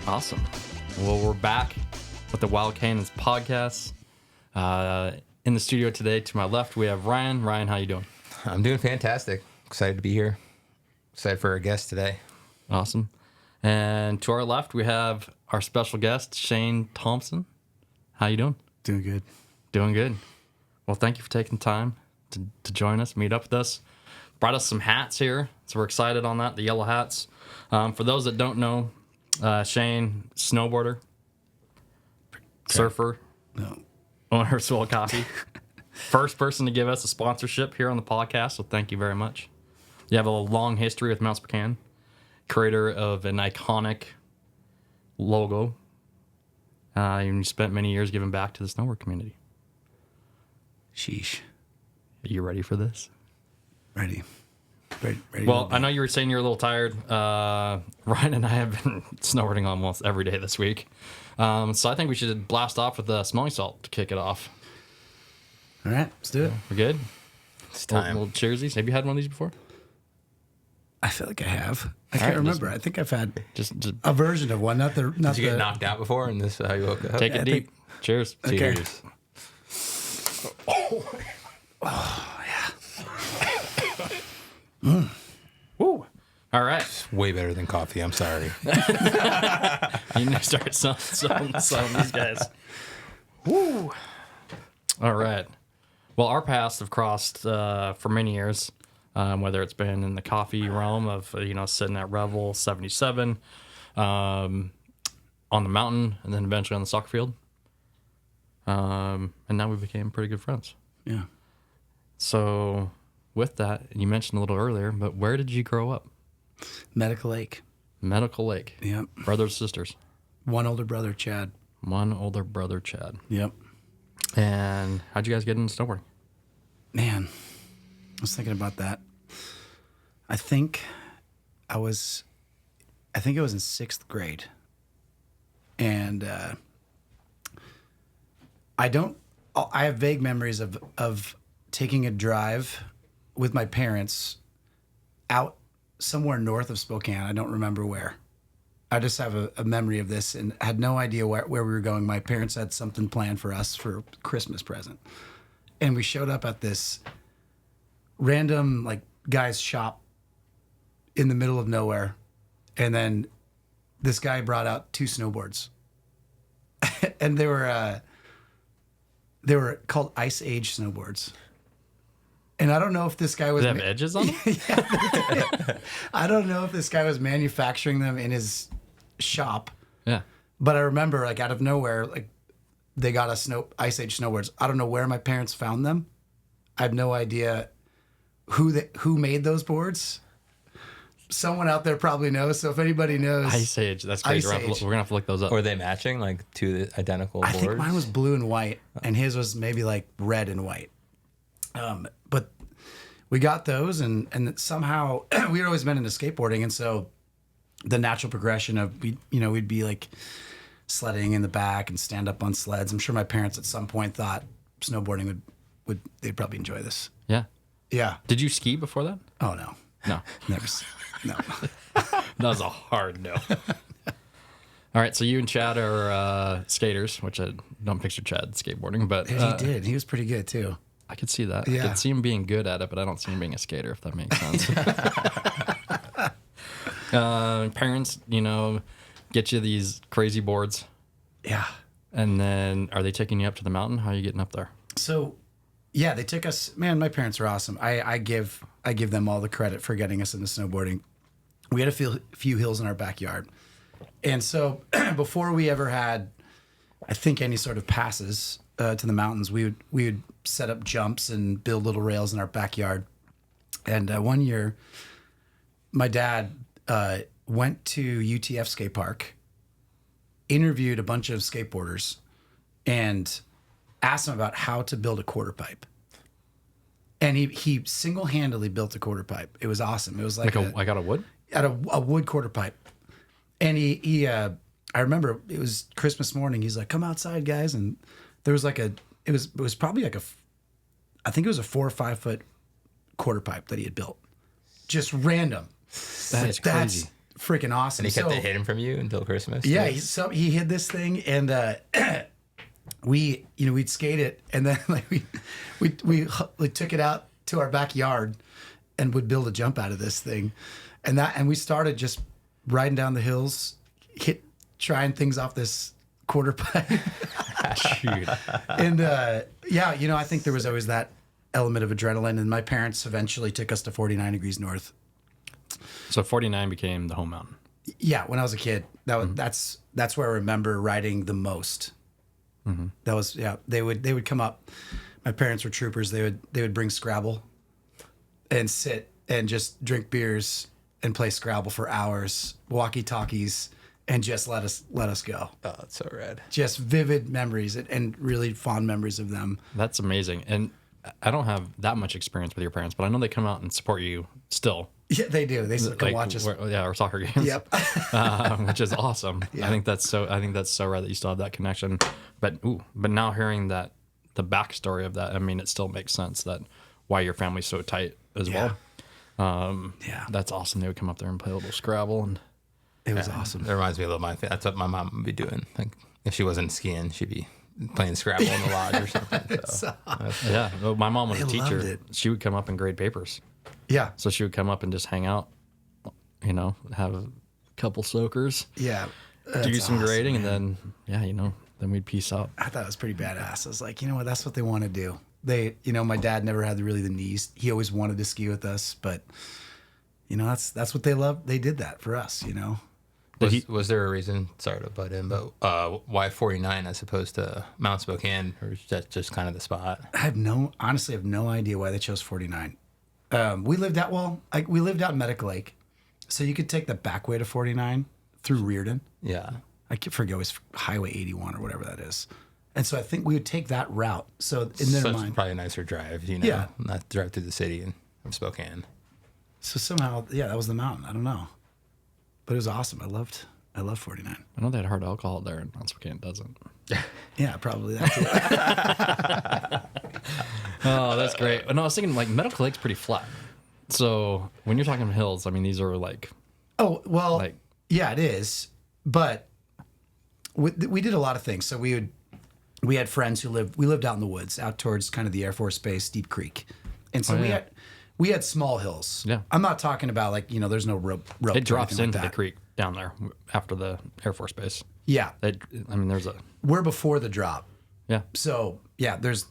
Awesome. Well, we're back with the Wild Cannons podcast. In the studio today, to my left, we have Ryan. Ryan, how you doing? I'm doing fantastic. Excited to be here. Excited for our guest today. Awesome. And to our left, we have our special guest, Shane Thompson. How you doing? Doing good. Doing good. Well, thank you for taking time to join us, meet up with us. Brought us some hats here, so we're excited on that, the yellow hats. For those that don't know, Shane, snowboarder, surfer, owner of Swell Coffee. First person to give us a sponsorship here on the podcast, so thank you very much. You have a long history with Mount Spokane, creator of an iconic logo. And you spent many years giving back to the snowboard community. Sheesh. Are you ready for this? Ready. Well, I know you were saying you're a little tired. Ryan and I have been snowboarding almost every day this week. So I think we should blast off with smelling salt to kick it off. All right, let's do it. We're good? It's time. Little cheersies. Have you had one of these before? I feel like I have. I can't remember. I think I've had Just a version of one. Not Did you get knocked out before and this is how you woke up? take it I deep. Cheers. Okay. Cheers. Woo. All right. It's way better than coffee. I'm sorry. You need to start selling these guys. Woo. All right. Well, our paths have crossed for many years, whether it's been in the coffee realm of, sitting at Revel 77, on the mountain, and then eventually on the soccer field. And now we became pretty good friends. Yeah. So with that, you mentioned a little earlier, but where did you grow up? Medical Lake. Medical Lake. Yep. Brothers, sisters. One older brother, Chad. One older brother, Chad. Yep. And how'd you guys get into snowboarding? Man, I was thinking about that. I think it was in 6th grade. And I have vague memories of taking a drive with my parents out somewhere north of Spokane. I don't remember where. I just have a memory of this and had no idea where we were going. My parents had something planned for us for Christmas present. And we showed up at this random guy's shop in the middle of nowhere. And then this guy brought out 2 snowboards. And they were called Ice Age snowboards. And I don't know if this guy was... Does it have edges on them? I don't know if this guy was manufacturing them in his shop. Yeah. But I remember, out of nowhere, they got us Ice Age snowboards. I don't know where my parents found them. I have no idea who made those boards. Someone out there probably knows. So if anybody knows... Ice Age. That's crazy. We're going to have to look those up. Were they matching, to the identical boards? I think mine was blue and white, and his was maybe red and white. But we got those, and somehow we'd always been into skateboarding, and so the natural progression of we'd be sledding in the back and stand up on sleds. I'm sure my parents at some point thought snowboarding they'd probably enjoy this. Yeah. Yeah. Did you ski before that? Oh no. No. Never. No. That was a hard no. All right, so you and Chad are skaters, which I don't picture Chad skateboarding, but... He did. He was pretty good, too. I could see that. Yeah. I could see him being good at it, but I don't see him being a skater, if that makes sense. Parents, get you these crazy boards. Yeah. And then are they taking you up to the mountain? How are you getting up there? So, yeah, they took us... Man, my parents are awesome. I give them all the credit for getting us into snowboarding. We had a few hills in our backyard. And so before we ever had, I think, any sort of passes to the mountains, we would set up jumps and build little rails in our backyard. And one year, my dad went to UTF skate park, interviewed a bunch of skateboarders, and asked them about how to build a quarter pipe. And he single-handedly built a quarter pipe. It was awesome. It was like I got a wood? a wood quarter pipe. And I remember it was Christmas morning. He's like, "Come outside, guys." And there was it was probably I think it was a 4 or 5 foot quarter pipe that he had built. Just random. That is crazy. freaking awesome. And he kept it hidden from you until Christmas. Yeah, too? he hid this thing, and we'd skate it, and then like we took it out to our backyard and would build a jump out of this thing, and we started just riding down the hills, trying things off this quarter pipe. Shoot. And I think there was always that element of adrenaline, and my parents eventually took us to 49 degrees north. So 49 became the home mountain. Yeah, when I was a kid, that's where I remember riding the most. Mm-hmm. That was they would come up. My parents were troopers. They would bring Scrabble and sit and just drink beers and play Scrabble for hours, walkie-talkies, and just let us go. Oh, that's so rad. Just vivid memories and really fond memories of them. That's amazing. And I don't have that much experience with your parents, but I know they come out and support you still. Yeah, they do. They come watch us. Our soccer games. Yep. Which is awesome. Yeah. I think that's so rad that you still have that connection. But now hearing that the backstory of that, I mean, it still makes sense that why your family's so tight as well. That's awesome. They would come up there and play a little Scrabble, and it was awesome. It reminds me a little of that's what my mom would be doing. Like if she wasn't skiing, she'd be playing Scrabble in the lodge or something. So. Yeah. Well, my mom was a They loved teacher. it. She would come up and grade papers. Yeah. So she would come up and just hang out, have a couple soakers, Yeah. do That's some awesome, grading, man. and then, then we'd peace out. I thought it was pretty badass. I was like, you know what? That's what they want to do. They, my dad never had the knees. He always wanted to ski with us, but that's what they loved. They did that for us, Was there a reason? Sorry to butt in, but why 49 as opposed to Mount Spokane, or is that just kind of the spot? I honestly have no idea why they chose 49. We lived out in Medical Lake, so you could take the back way to 49 through Reardon. Yeah. I forget it was Highway 81 or whatever that is. And so I think we would take that route. So in their mind, probably a nicer drive, Yeah. not drive through the city of Spokane. so somehow, that was the mountain. I don't know, but it was awesome. I loved 49. I know they had hard alcohol there, and Mount Spokane doesn't. Yeah, probably that too. Oh, that's great. No, I was thinking like Medical Lake's pretty flat. So when you're talking hills, I mean, these are like. Oh, well, Like- yeah, it is. But we did a lot of things. So we had friends we lived out in the woods, out towards kind of the Air Force Base, Deep Creek. And so we had small hills. Yeah. I'm not talking about like, there's no rope. It drops or anything into like the that. creek down there after the Air Force Base. Yeah. There's a. We're before the drop. Yeah. So yeah, there's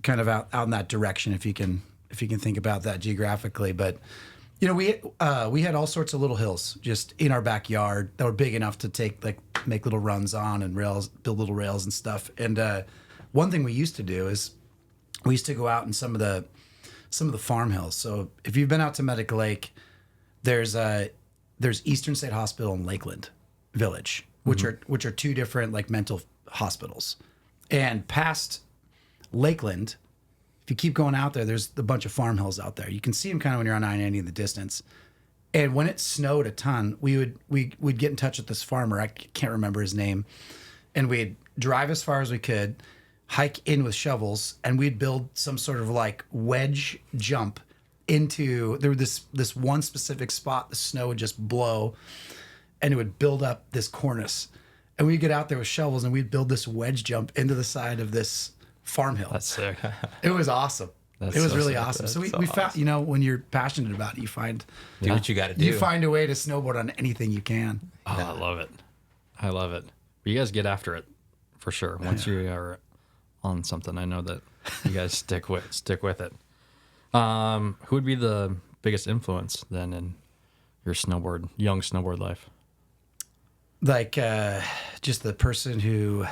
kind of out in that direction if you can think about that geographically. But we had all sorts of little hills just in our backyard that were big enough to make little runs on and build little rails and stuff. And one thing we used to do is we used to go out in some of the farm hills. So if you've been out to Medical Lake, there's Eastern State Hospital and Lakeland Village, which are two different like mental hospitals. And past Lakeland, if you keep going out there, there's a bunch of farm hills out there. You can see them kind of when you're on I-90 in the distance. And when it snowed a ton, we'd get in touch with this farmer. I can't remember his name. And we'd drive as far as we could, hike in with shovels, and we'd build some sort of like wedge jump into this one specific spot. The snow would just blow, and it would build up this cornice. And we'd get out there with shovels, and we'd build this wedge jump into the side of this farm hill. That's sick. It was awesome. That's It was so really sick. awesome. So we That's so found, when you're passionate about it, you find Do what you got to do. you find a way to snowboard on anything you can. Oh, I love it. I love it. But you guys get after it for sure. Once you are on something, I know that you guys stick with it. Who would be the biggest influence then in your young snowboard life? Like just the person who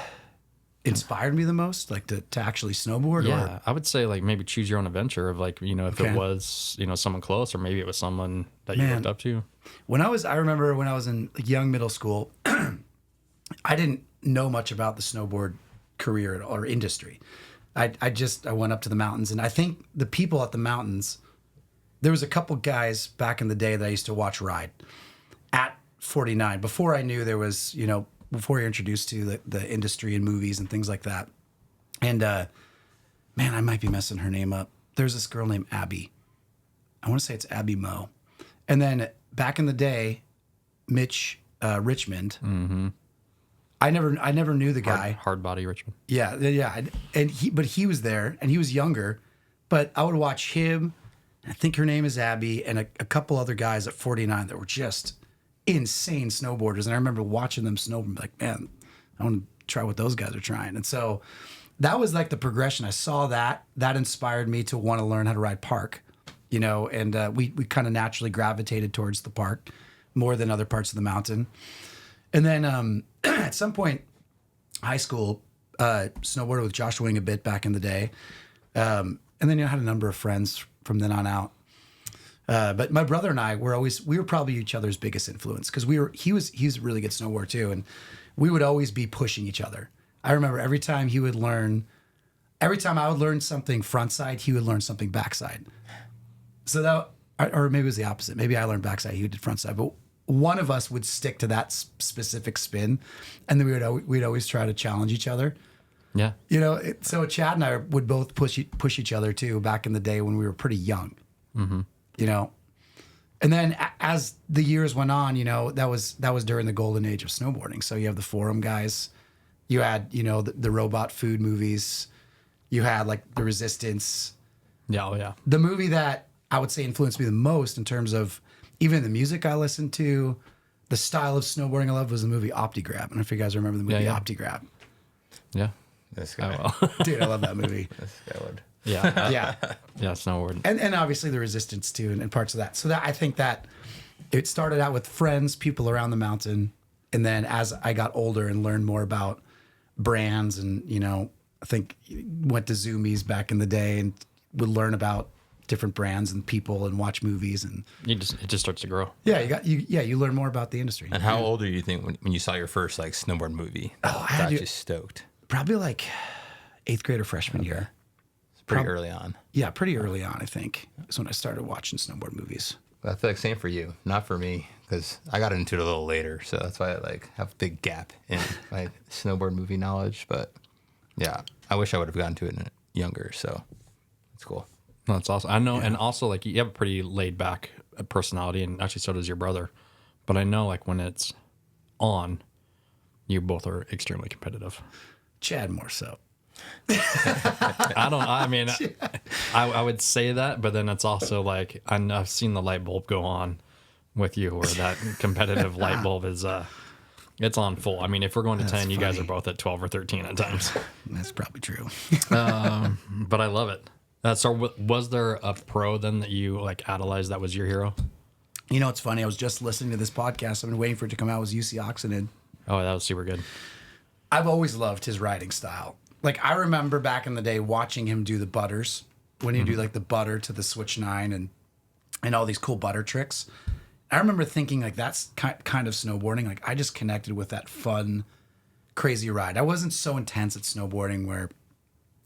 inspired me the most, like to actually snowboard. Yeah, Or, I would say like maybe choose your own adventure of like, if Okay. it was, someone close, or maybe it was someone that you Man. looked up to. I remember when I was in young middle school, I didn't know much about the snowboard career or industry. I went up to the mountains, and I think the people at the mountains, there was a couple guys back in the day that I used to watch ride at 49 before I knew there was, before you're introduced to the industry and movies and things like that. And man, I might be messing her name up. There's this girl named Abby. I want to say it's Abby Moe. And then back in the day, Mitch Richmond. Mm-hmm. I never knew the guy. Hard body Richmond. Yeah. And he was there, and he was younger. But I would watch him. I think her name is Abby, and a couple other guys at 49 that were just insane snowboarders. And I remember watching them snowboard, like, man, I want to try what those guys are trying. And so that was like the progression. I saw that inspired me to want to learn how to ride park, and we kind of naturally gravitated towards the park more than other parts of the mountain. And then at some point, high school, snowboarded with Josh Wing a bit back in the day. And then I had a number of friends from then on out. But my brother and I we were probably each other's biggest influence because he's a really good snowboarder too. And we would always be pushing each other. I remember every time I would learn something frontside, he would learn something backside. So that, or maybe it was the opposite. Maybe I learned backside, he did frontside, but one of us would stick to that specific spin. And then we'd always try to challenge each other. Yeah. So Chad and I would both push each other too back in the day when we were pretty young. Mm-hmm. And then as the years went on, that was during the golden age of snowboarding. So you have the Forum guys, you had the robot food movies, you had like the Resistance. Yeah, oh yeah. The movie that I would say influenced me the most in terms of even the music I listened to, the style of snowboarding I loved was the movie Opti-Grab. I don't know if you guys remember the movie Opti-Grab. Yeah. This guy. Oh, well. Dude, I love that movie. This guy would. Yeah. Yeah. Yeah, snowboard. And obviously the Resistance too, and parts of that. So I think that it started out with friends, people around the mountain, and then as I got older and learned more about brands, and I think went to Zoomies back in the day and would learn about different brands and people and watch movies, and it just starts to grow. Yeah, you learn more about the industry. And how old are you think when you saw your first like snowboard movie? Oh, I got had you stoked. Probably like 8th grade or freshman year. Pretty early on. Yeah, pretty early on, I think, is when I started watching snowboard movies. I feel like same for you, not for me, because I got into it a little later, so that's why I have a big gap in my snowboard movie knowledge. But yeah, I wish I would have gotten to it younger, so it's cool. No, that's awesome. I know, and also like you have a pretty laid back personality, and actually so does your brother. But I know like when it's on, you both are extremely competitive. Chad more so. I would say that, but then it's also like I've seen the light bulb go on with you, where that competitive light bulb is it's on full. I mean, if we're going to 10, you guys are both at 12 or 13 at times. That's probably true. But I love it. So was there a pro then that you like idolized that was your hero? It's funny. I was just listening to this podcast. I've been waiting for it to come out. It was UC Oxenden. Oh, that was super good. I've always loved his riding style. Like, I remember back in the day watching him do the butters, when he'd do like the butter to the Switch 9 and all these cool butter tricks. I remember thinking like that's kind of snowboarding. Like, I just connected with that fun, crazy ride. I wasn't so intense at snowboarding where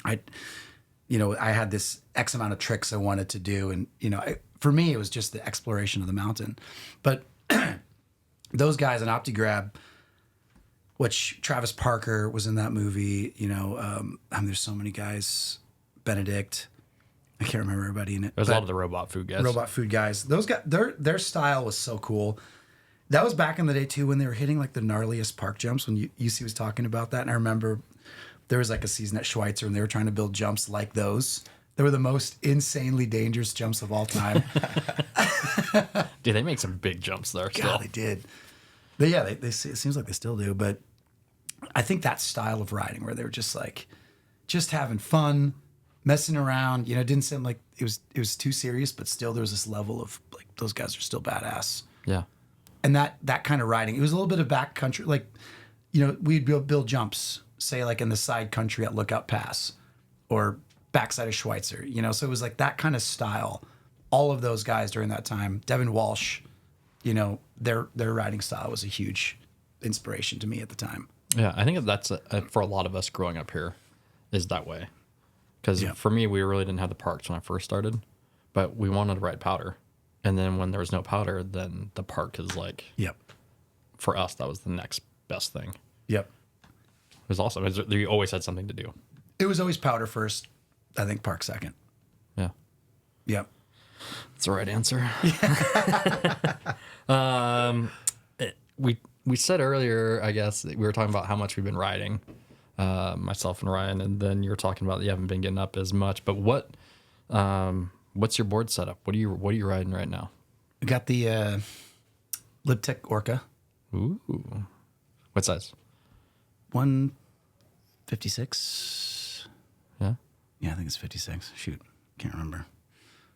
I had this X amount of tricks I wanted to do. And, for me, it was just the exploration of the mountain. But those guys in Opti-Grab, which Travis Parker was in that movie, there's so many guys, Benedict, I can't remember everybody in it. There's a lot of the robot food guys. Robot food guys. Those guys, their style was so cool. That was back in the day too, when they were hitting like the gnarliest park jumps, when UC was talking about that. And I remember there was like a season at Schweitzer and they were trying to build jumps like those. They were the most insanely dangerous jumps of all time. Dude, they make some big jumps there. God, they did. But yeah, it seems like they still do. But I think that style of riding where they were just like, just having fun, messing around, it didn't seem like it was too serious, but still there was this level of like, those guys are still badass. Yeah. And that kind of riding, it was a little bit of backcountry. Like, we'd build jumps, say like in the side country at Lookout Pass or backside of Schweitzer, so it was like that kind of style. All of those guys during that time, Devin Walsh, their riding style was a huge inspiration to me at the time. Yeah, I think that's for a lot of us growing up here is that way. Because for me, we really didn't have the parks when I first started, but we wanted to ride powder. And then when there was no powder, then the park is like, for us, that was the next best thing. Yep. It was awesome. You always had something to do. It was always powder first, I think park second. Yeah. Yep. That's the right answer. we said earlier, I guess, that we were talking about how much we've been riding, myself and Ryan, and then you were talking about you haven't been getting up as much. But what's your board setup? What are you riding right now? We got the Libtech Orca. Ooh, what size? 156. Yeah, Yeah, I think it's 56. Shoot, can't remember.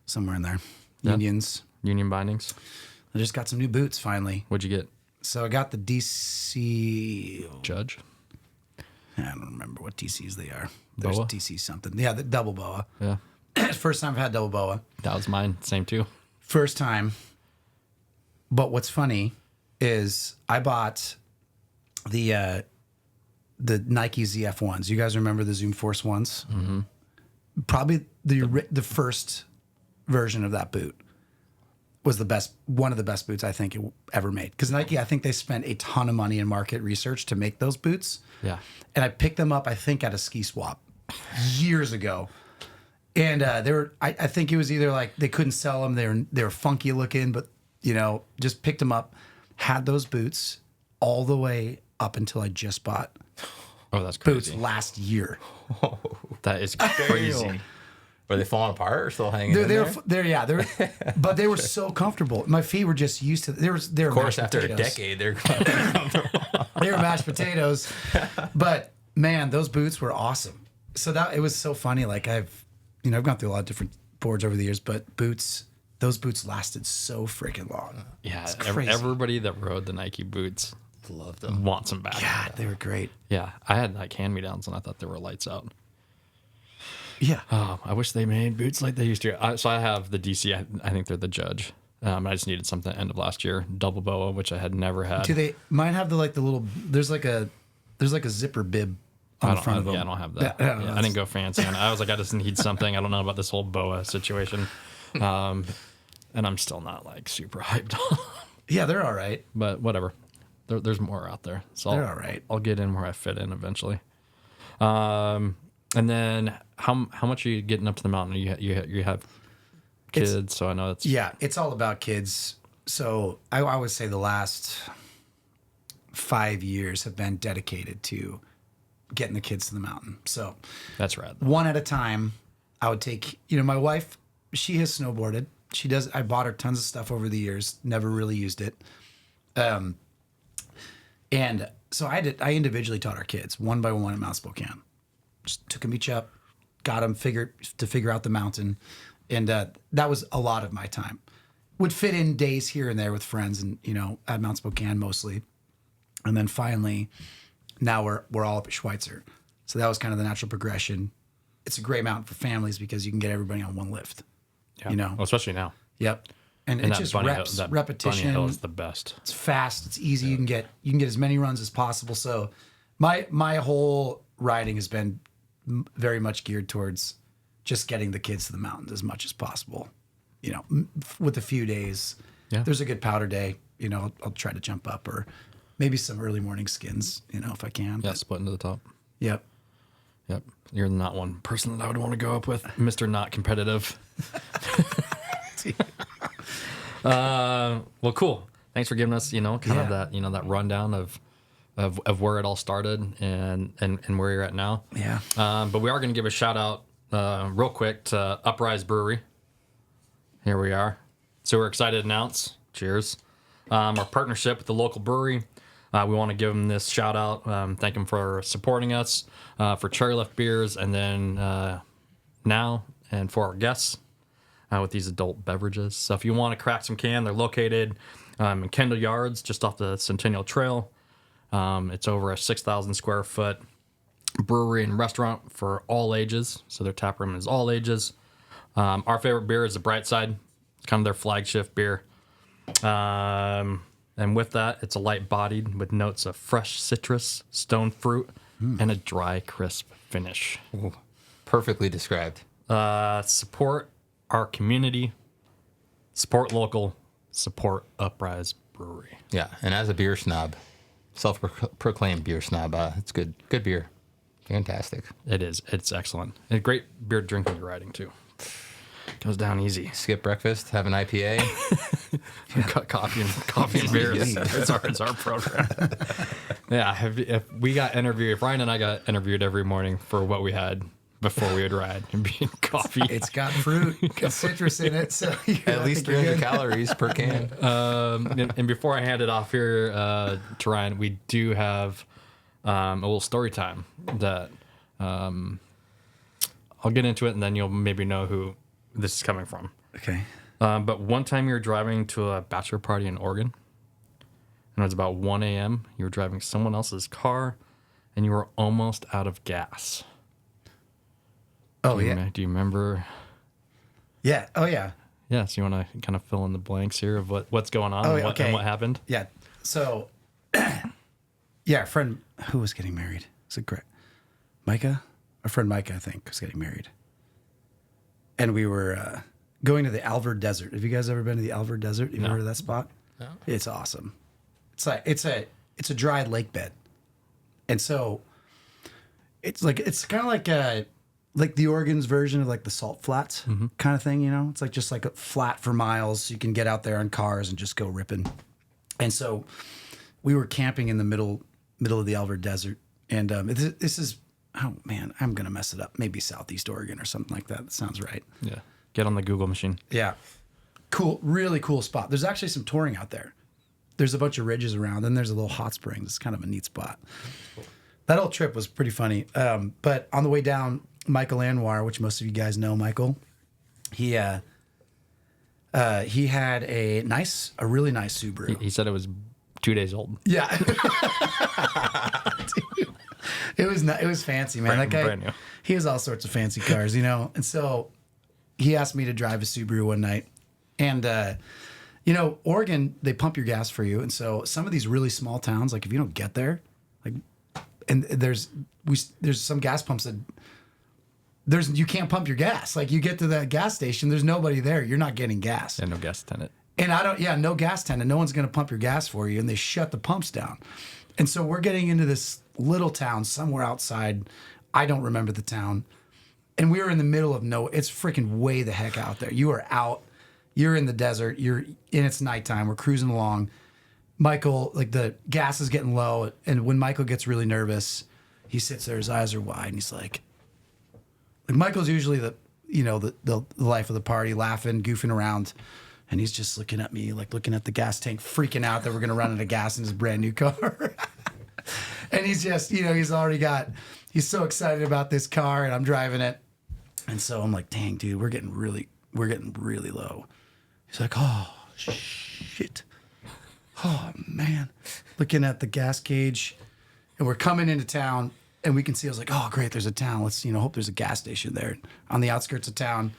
Somewhere in there. Yeah. Union bindings. I just got some new boots finally. What'd you get? So I got the DC Judge. I don't remember what DCs they are. Boa? There's DC something. Yeah, the double boa. Yeah, First time I've had double boa. that was mine. Same too. First time. But what's funny is I bought the Nike ZF ones. You guys remember the Zoom Force ones? Mm-hmm. Probably the first version of that boot was one of the best boots I think ever made. Because Nike, I think they spent a ton of money in market research to make those boots. Yeah. And I picked them up, I think, at a ski swap years ago. And they were, I think it was either like they couldn't sell them, they were funky looking, but just picked them up, had those boots all the way up until I just bought Oh, that's boots crazy. last year. That is crazy. Were they falling apart or still hanging But they were so comfortable. My feet were just used to. They were Of course, after a decade, they're They were mashed potatoes. But man, those boots were awesome. So it was so funny. Like I've gone through a lot of different boards over the years, but those boots lasted so freaking long. Yeah, It's crazy. everybody that rode the Nike boots love them. wants them back. God, they were great. Yeah, I had like hand-me-downs and I thought they were lights out. Yeah. Oh, I wish they made boots like they used to. So I have the DC. I think they're the Judge. I just needed something at the end of last year. Double boa, which I had never had. Do they? Mine have the little. There's like a zipper bib on the front of them. Yeah, I don't have that. Yeah, I didn't go fancy. And I was like, I just need something. I don't know about this whole boa situation. And I'm still not like super hyped on. Yeah, they're all right. But whatever. There's more out there. So They're all right. I'll get in where I fit in eventually. And then how much are you getting up to the mountain? You have kids, so I know it's it's all about kids. So I would say the last 5 years have been dedicated to getting the kids to the mountain. So that's rad. one at a time. I would take, my wife, she has snowboarded. She does. I bought her tons of stuff over the years, never really used it. And so I individually taught our kids one by one at Mount Spokane. Just took them each up, got them to figure out the mountain. And that was a lot of my time. Would fit in days here and there with friends and, at Mount Spokane mostly. And then finally, now we're all up at Schweitzer. So that was kind of the natural progression. It's a great mountain for families because you can get everybody on one lift. Yeah. Well, especially now. Yep. And it's just reps, repetition. Bunny Hill is the best. It's fast. It's easy. You can get as many runs as possible. So my whole riding has been very much geared towards just getting the kids to the mountains as much as possible. With a few days, there's a good powder day. I'll try to jump up or maybe some early morning skins. If I can. Yeah, splitting to the top. Yep. Yep. You're not one person that I would want to go up with, Mr. Not Competitive. Well, cool. Thanks for giving us, kind of that, that rundown of where it all started and where you're at now. Yeah. But we are going to give a shout out real quick to Uprise Brewery. Here we are. So we're excited to announce, cheers, our partnership with the local brewery. We want to give them this shout out. Thank them for supporting us, for Cherry Left beers, and then now and for our guests with these adult beverages. So if you want to crack some can, they're located in Kendall Yards, just off the Centennial Trail. It's over a 6,000 square foot brewery and restaurant for all ages. So their tap room is all ages. Our favorite beer is the Bright Side. It's kind of their flagship beer. And with that, it's a light bodied with notes of fresh citrus, stone fruit, and a dry, crisp finish. Ooh, perfectly described. Support our community, support local, support Uprise Brewery. Yeah, and as a beer snob, self-proclaimed beer snob, it's good beer. Fantastic. It is. It's excellent. And great beer drinking and riding, too. Goes down easy. Skip breakfast, have an IPA. Cut coffee and beers. It's our program. Yeah, if we got interviewed, if Ryan and I got interviewed every morning for what we had before we would ride and be in coffee. It's got fruit, got citrus in it, so At least 300 calories per can. And before I hand it off here to Ryan, we do have a little story time that I'll get into it, and then you'll maybe know who this is coming from. Okay. But one time you were driving to a bachelor party in Oregon, and it was about 1 a.m. You were driving someone else's car, and you were almost out of gas. Oh, Do yeah. you remember? Yeah. Oh, yeah. Yeah, so you want to kind of fill in the blanks here of what's going on and what happened? Yeah. So, yeah, our friend who was getting married. Is it correct? Micah? Our friend Micah, I think, was getting married. And we were going to the Alvord Desert. Have you guys ever been to the Alvord Desert? You ever heard of that spot? No. It's awesome. It's like it's a dry lake bed. And so it's kind of like the Oregon's version of like the Salt Flats kind of thing, you know? It's like just like a flat for miles. So you can get out there on cars and just go ripping. And so we were camping in the middle of the Alvord Desert. And this is, oh man, I'm going to mess it up. Maybe Southeast Oregon or something like that. That sounds right. Yeah. Get on the Google machine. Yeah. Cool. Really cool spot. There's actually some touring out there. There's a bunch of ridges around, and there's a little hot springs. It's kind of a neat spot. That whole trip was pretty funny. But on the way down, Michael Anwar, which most of you guys know, Michael, he had a really nice Subaru. He said it was 2 days old. Yeah. Dude, it was fancy, man. That guy, brand new. he has all sorts of fancy cars, you know? And so he asked me to drive a Subaru one night. And, you know, Oregon, they pump your gas for you. And so some of these really small towns, like if you don't get there, like, and there's some gas pumps that you can't pump your gas. Like you get to that gas station, there's nobody there. You're not getting gas. And no gas attendant. And no gas attendant. No one's going to pump your gas for you. And they shut the pumps down. And so we're getting into this little town somewhere outside. I don't remember the town. And we were in the middle of it's freaking way the heck out there. You are out. You're in the desert. It's nighttime. We're cruising along. Michael, like the gas is getting low. And when Michael gets really nervous, he sits there, his eyes are wide, and he's like Michael's usually the life of the party, laughing, goofing around. And he's just looking at me, like looking at the gas tank, freaking out that we're going to run out of gas in his brand new car. And he's just, he's so excited about this car, and I'm driving it. And so I'm like, dang, dude, we're getting really low. He's like, oh, shit. Oh, man. Looking at the gas gauge, and we're coming into town, and we can see, I was like, oh, great, there's a town. Let's, hope there's a gas station there on the outskirts of town.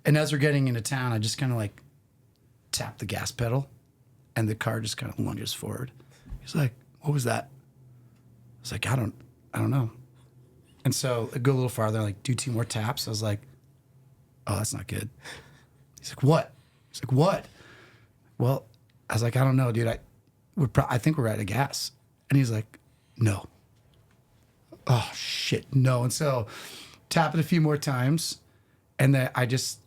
And as we're getting into town, I just kind of like tap the gas pedal, and the car just kind of lunges forward. He's like, what was that? I was like, I don't know. And so I go a little farther, like do 2 more taps. I was like, oh, that's not good. He's like, what? He's like, what? Well, I was like, I don't know, dude. I think we're out of gas. And he's like, no. Oh shit, no. And so tap it a few more times, and then I just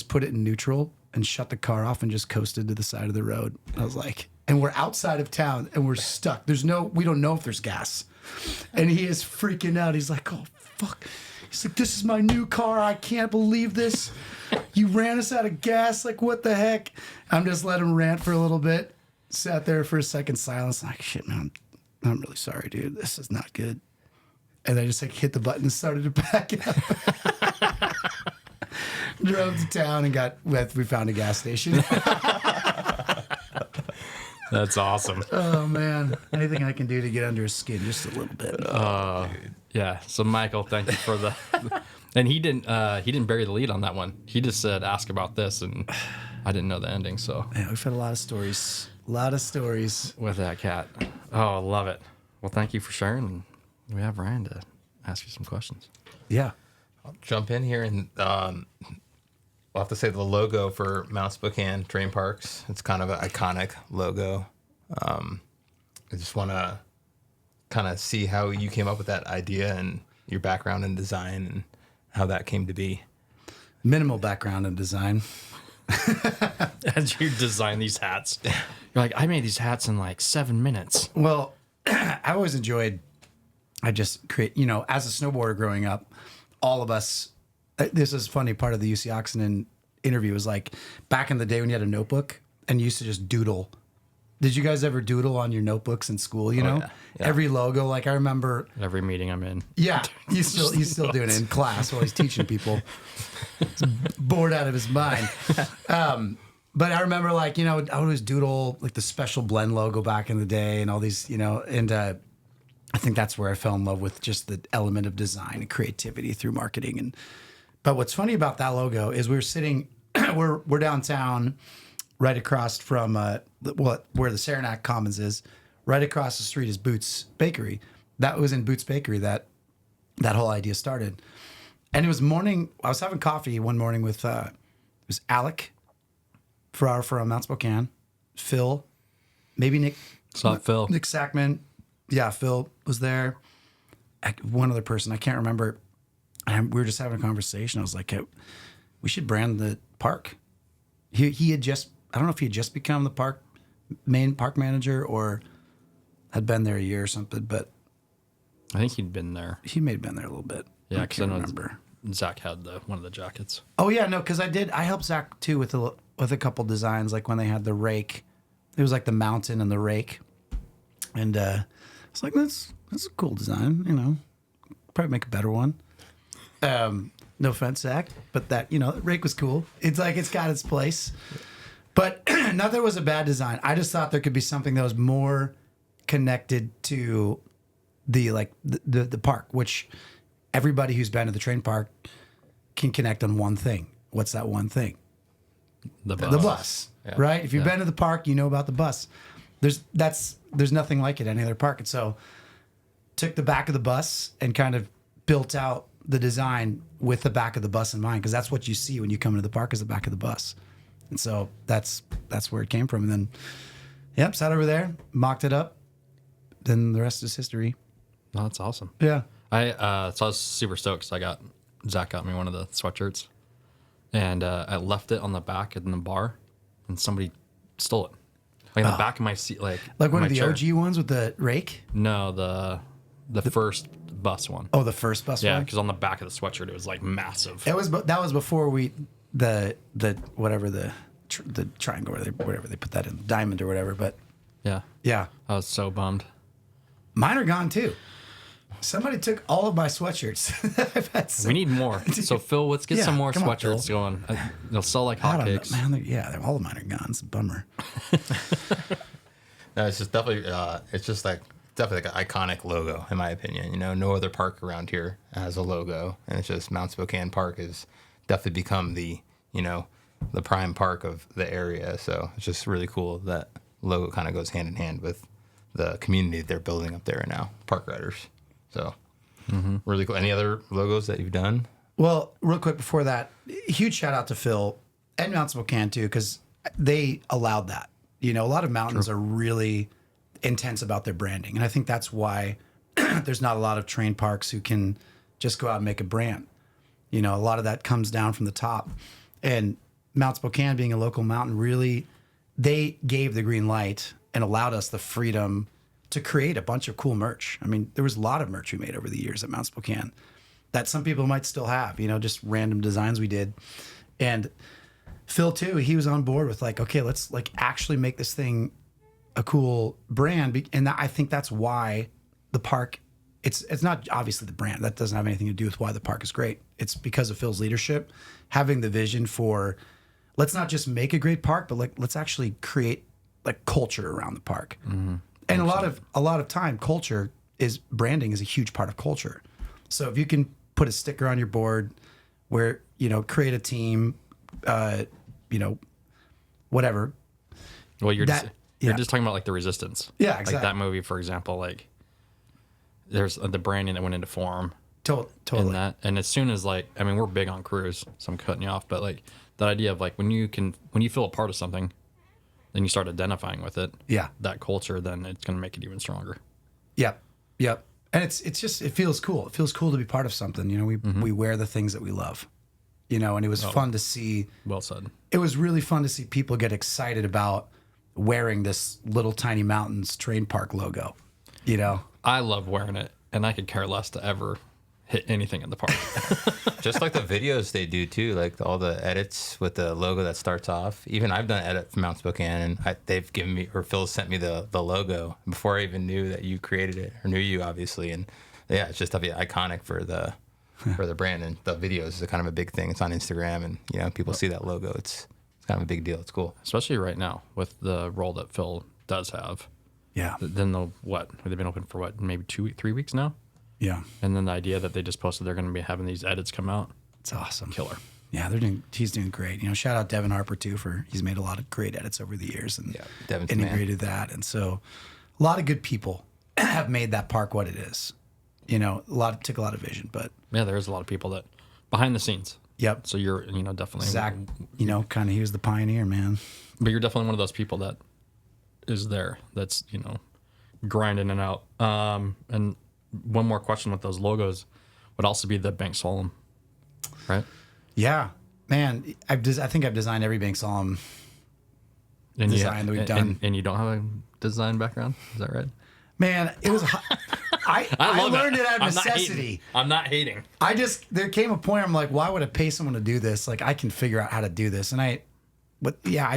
put it in neutral and shut the car off and just coasted to the side of the road. I was like, and we're outside of town and we're stuck. We don't know if there's gas. And he is freaking out. He's like, oh, fuck. He's like, this is my new car. I can't believe this. You ran us out of gas. Like, what the heck? I'm just letting him rant for a little bit. Sat there for a second, silence. Like, shit, man, I'm really sorry, dude. This is not good. And I just like hit the button and started to back up. Drove to town and we found a gas station. That's awesome. Oh man, anything I can do to get under his skin just a little bit. Yeah. So Michael, thank you for the. And he didn't bury the lead on that one. He just said, "Ask about this," and I didn't know the ending. So yeah, we've had a lot of stories. With that cat. Oh, I love it. Well, thank you for sharing. We have Ryan to ask you some questions. Yeah. I'll jump in here, and we'll have to say the logo for Mount Spokane Terrain Parks. It's kind of an iconic logo. I just want to kind of see how you came up with that idea and your background in design and how that came to be. minimal background in design. As you design these hats, you're like, I made these hats in like 7 minutes. Well, I always enjoyed, I just create, as a snowboarder growing up, all of us, this is a funny part of the UC Oxenden interview was like back in the day when you had a notebook and you used to just doodle. Did you guys ever doodle on your notebooks in school? Yeah. Every logo, like I remember. Every meeting I'm in. Yeah, he's still doing it in class while he's teaching people. He's bored out of his mind. But I remember, like, I would always doodle like the Special Blend logo back in the day and all these, and I think that's where I fell in love with just the element of design and creativity through marketing. But what's funny about that logo is we're sitting, we're downtown, right across from where the Saranac Commons is. Right across the street is Boots Bakery. That was in Boots Bakery that whole idea started. And it was morning. I was having coffee one morning with it was Alec Farrar from Mount Spokane, Phil, maybe Nick. What's up, Phil? Nick Sackman. Yeah, Phil was there. One other person, I can't remember. And we were just having a conversation. I was like, hey, we should brand the park. He had just, I don't know if he had just become the main park manager or had been there a year or something, but I think he'd been there. he may have been there a little bit. Yeah, I because I can't know remember. Zach had one of the jackets. Oh yeah, no, because I helped Zach too with a couple designs, like when they had the rake. It was like the mountain and the rake, and I was like, that's a cool design, probably make a better one. No offense, Zach, but that rake was cool. It's like it's got its place, but not that it was a bad design. I just thought there could be something that was more connected to the park, which everybody who's been to the train park can connect on one thing. What's that one thing? The bus. The bus, Yeah. right? If you've been to the park, you know about the bus. There's nothing like it at any other park. And so took the back of the bus and kind of built out the design with the back of the bus in mind, because that's what you see when you come into the park is the back of the bus. And so that's where it came from. And then, sat over there, mocked it up. Then the rest is history. No, that's awesome. Yeah. So I was super stoked because Zach got me one of the sweatshirts, and I left it on the back in the bar, and somebody stole it. Like in the back of my seat, like Like one my of the chair. OG ones with the rake? No, the first bus one. Oh, the first bus Yeah, one? because on the back of the sweatshirt it was like massive. That was before the whatever the triangle or whatever they put that in, diamond or whatever. But Yeah, yeah, I was so bummed. mine are gone too. Somebody took all of my sweatshirts. I've had We need more. So Phil, let's get Yeah, some more come on, sweatshirts going. They'll sell like I don't know, hotcakes. man. All of mine are gone. It's a bummer. No, it's just definitely definitely like an iconic logo in my opinion. No other park around here has a logo, and it's just Mount Spokane Park has definitely become the the prime park of the area. So it's just really cool that logo kind of goes hand in hand with the community they're building up there now, park riders. So really cool. Any other logos that you've done? Well, real quick before that, huge shout out to Phil and Mount Spokane too, because they allowed that. A lot of mountains are really intense about their branding, and I think that's why there's not a lot of train parks who can just go out and make a brand. A lot of that comes down from the top, and Mount Spokane being a local mountain, really, they gave the green light and allowed us the freedom to create a bunch of cool merch. I mean, there was a lot of merch we made over the years at Mount Spokane that some people might still have, just random designs we did. And Phil too, he was on board with like, okay, let's like actually make this thing a cool brand. And I think that's why the park, it's not obviously the brand. That doesn't have anything to do with why the park is great. It's because of Phil's leadership, having the vision for, let's not just make a great park, but like, let's actually create like culture around the park. Mm-hmm. And a lot of time, branding is a huge part of culture. So if you can put a sticker on your board where, create a team, whatever. Well, you're That- you're yeah. just talking about like the Resistance. Yeah, Like exactly. that movie, for example. Like there's the branding that went into form Totally. in that, and as soon as we're big on crews, so I'm cutting you off, but like that idea of like when you feel a part of something, then you start identifying with it. Yeah. That culture, then it's going to make it even stronger. Yep. And it's just, it feels cool. It feels cool to be part of something. We wear the things that we love. and it was fun to see. Well said. It was really fun to see people get excited about wearing this Little Tiny Mountains Terrain Park logo, I love wearing it, and I could care less to ever hit anything in the park. Just like the videos they do too, like all the edits with the logo that starts off. Even I've done edit from Mount Spokane, and they've given me, or Phil sent me the logo before I even knew that you created it, or knew you obviously. And yeah, it's just iconic for the brand, and the videos is kind of a big thing. It's on Instagram, and people see that logo. It's kind of a big deal. It's cool, especially right now with the role that Phil does have. Yeah. Then they've been open for maybe 2-3 weeks now. Yeah. And then the idea that they just posted they're going to be having these edits come out. It's awesome. Killer. Yeah, he's doing great. Shout out Devin Harper too, he's made a lot of great edits over the years and Devin's integrated that. And so a lot of good people have made that park what it is. Took a lot of vision, but yeah, there's a lot of people that behind the scenes. Yep. So you're, definitely Zach, kind of he was the pioneer, man. But you're definitely one of those people that is there. That's, grinding it out. And one more question with those logos would also be the Bank Solemn, right? Yeah, man. I think I've designed every Bank Solemn design that we've done. And you don't have a design background, is that right? Man, it was. I learned it out of necessity. I'm not hating. There came a point where I'm like, why would I pay someone to do this? Like, I can figure out how to do this, and I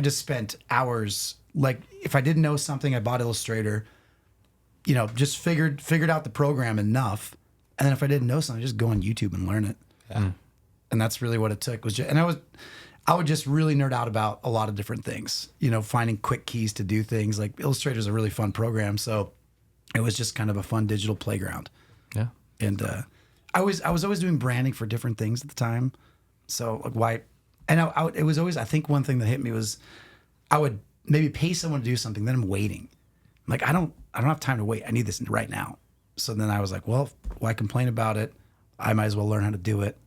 just spent hours. Like, if I didn't know something, I bought Illustrator. Just figured out the program enough, and then if I didn't know something, I just go on YouTube and learn it. Yeah. And that's really what it took. I would just really nerd out about a lot of different things. Finding quick keys to do things. Like, Illustrator is a really fun program, so it was just kind of a fun digital playground. Yeah. And I was always doing branding for different things at the time. So like why? And it was always, I think one thing that hit me was I would maybe pay someone to do something, then I'm waiting. I'm like, I don't have time to wait. I need this right now. So then I was like, well, why complain about it? I might as well learn how to do it.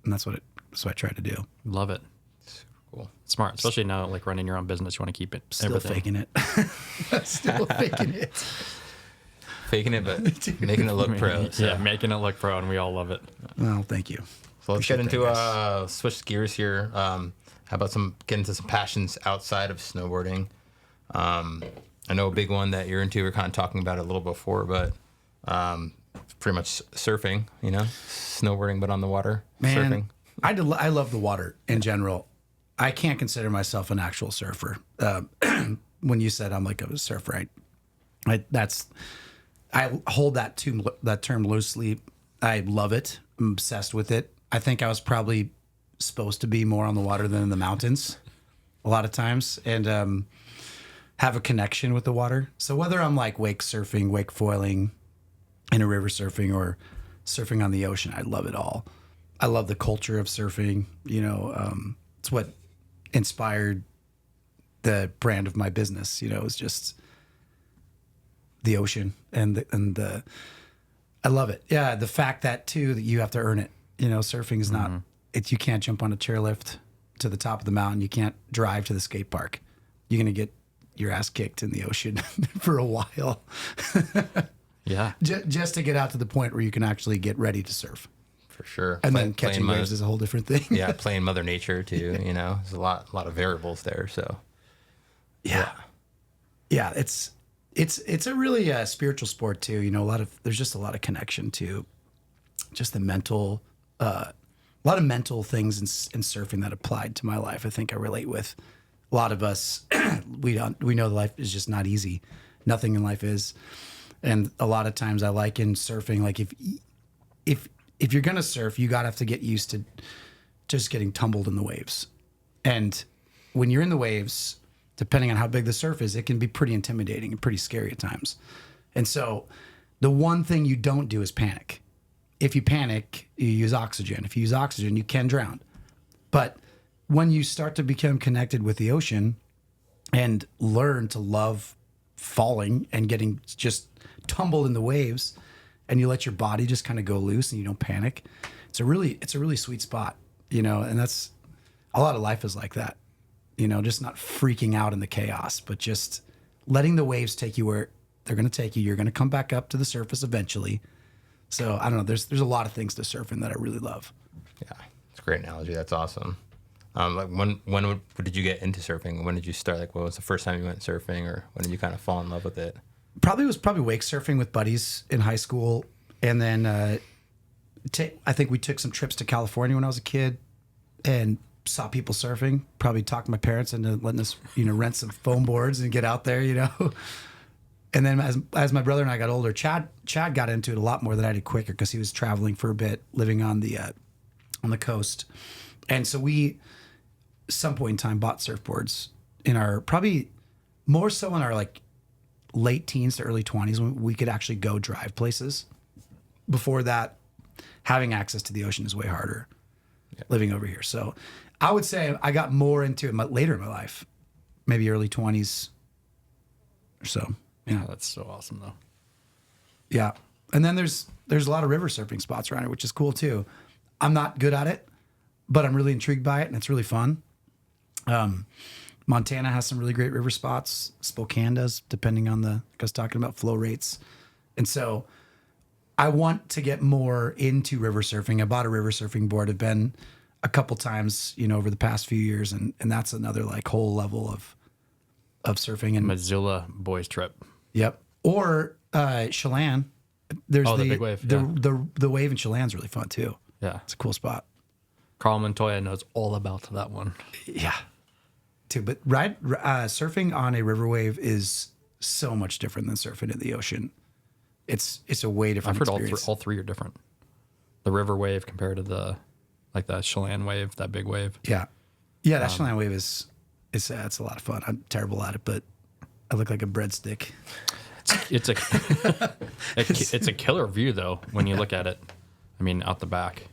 And that's what I tried to do. Love it. Super cool. Smart, especially now, like running your own business, you want to keep it. Still faking it. Still faking it. Faking it, but making it look pro. So. Yeah, making it look pro, and we all love it. Well, thank you. So let's get into switch gears here. How about get into some passions outside of snowboarding? I know a big one that you're into. We were kind of talking about it a little before, but pretty much surfing. Snowboarding, but on the water. Man, surfing. I love the water in general. I can't consider myself an actual surfer. When you said I'm like a surfer, I hold that term loosely. I love it. I'm obsessed with it. I think I was probably supposed to be more on the water than in the mountains a lot of times, and have a connection with the water. So whether I'm like wake surfing, wake foiling, in a river surfing, or surfing on the ocean, I love it all. I love the culture of surfing. It's what inspired the brand of my business. It was just the ocean and the I love it. Yeah, the fact that you have to earn it. Surfing is not you can't jump on a chairlift to the top of the mountain. You can't drive to the skate park. You're gonna get your ass kicked in the ocean for a while. Yeah, just to get out to the point where you can actually get ready to surf. For sure. And then catching waves is a whole different thing. Yeah, playing Mother Nature too. There's a lot of variables there. So yeah, it's a really spiritual sport too. There's just a lot of connection to just the mental, a lot of mental things in surfing that applied to my life. I think I relate with a lot of us. We know life is just not easy. Nothing in life is, and a lot of times I liken surfing like if you're gonna surf, you gotta have to get used to just getting tumbled in the waves, and when you're in the waves, depending on how big the surf is, it can be pretty intimidating and pretty scary at times. And so the one thing you don't do is panic. If you panic, you use oxygen. If you use oxygen, you can drown. But when you start to become connected with the ocean and learn to love falling and getting just tumbled in the waves, and you let your body just kind of go loose and you don't panic, it's a really sweet spot, and that's a lot of life is like that. Just not freaking out in the chaos, but just letting the waves take you where they're going to take you. You're going to come back up to the surface eventually. So I don't know. There's a lot of things to surfing that I really love. Yeah, It's a great analogy. That's awesome. Like when did you get into surfing? When did you start? Like, what was the first time you went surfing, or when did you kind of fall in love with it? Probably wake surfing with buddies in high school, and then I think we took some trips to California when I was a kid, and saw people surfing. Probably talked my parents into letting us, rent some foam boards and get out there, And then as my brother and I got older, Chad got into it a lot more than I did quicker because he was traveling for a bit, living on the coast, and so we, some point in time, bought surfboards in our probably more so in our like late teens to early 20s when we could actually go drive places. Before that, having access to the ocean is way harder living over here. So I would say I got more into it later in my life, maybe early 20s or so. Yeah, that's so awesome though. Yeah. And then there's a lot of river surfing spots around here, which is cool too. I'm not good at it, but I'm really intrigued by it and it's really fun. Montana has some really great river spots. Spokane does, depending on like I was talking about flow rates. And so I want to get more into river surfing. I bought a river surfing board. I've been a couple times, over the past few years. And that's another like whole level of surfing. And Missoula boys trip. Yep. Or Chelan. There's the big wave. The wave in Chelan's really fun too. Yeah. It's a cool spot. Carl Montoya knows all about that one. Yeah. Too. But surfing on a river wave is so much different than surfing in the ocean. It's a way different I've heard experience. all three are different. The river wave compared to the Chelan wave, that big wave. Yeah. Yeah, that Chelan wave it's a lot of fun. I'm terrible at it, but I look like a breadstick. It's a killer view though when you look at it. I mean, out the back,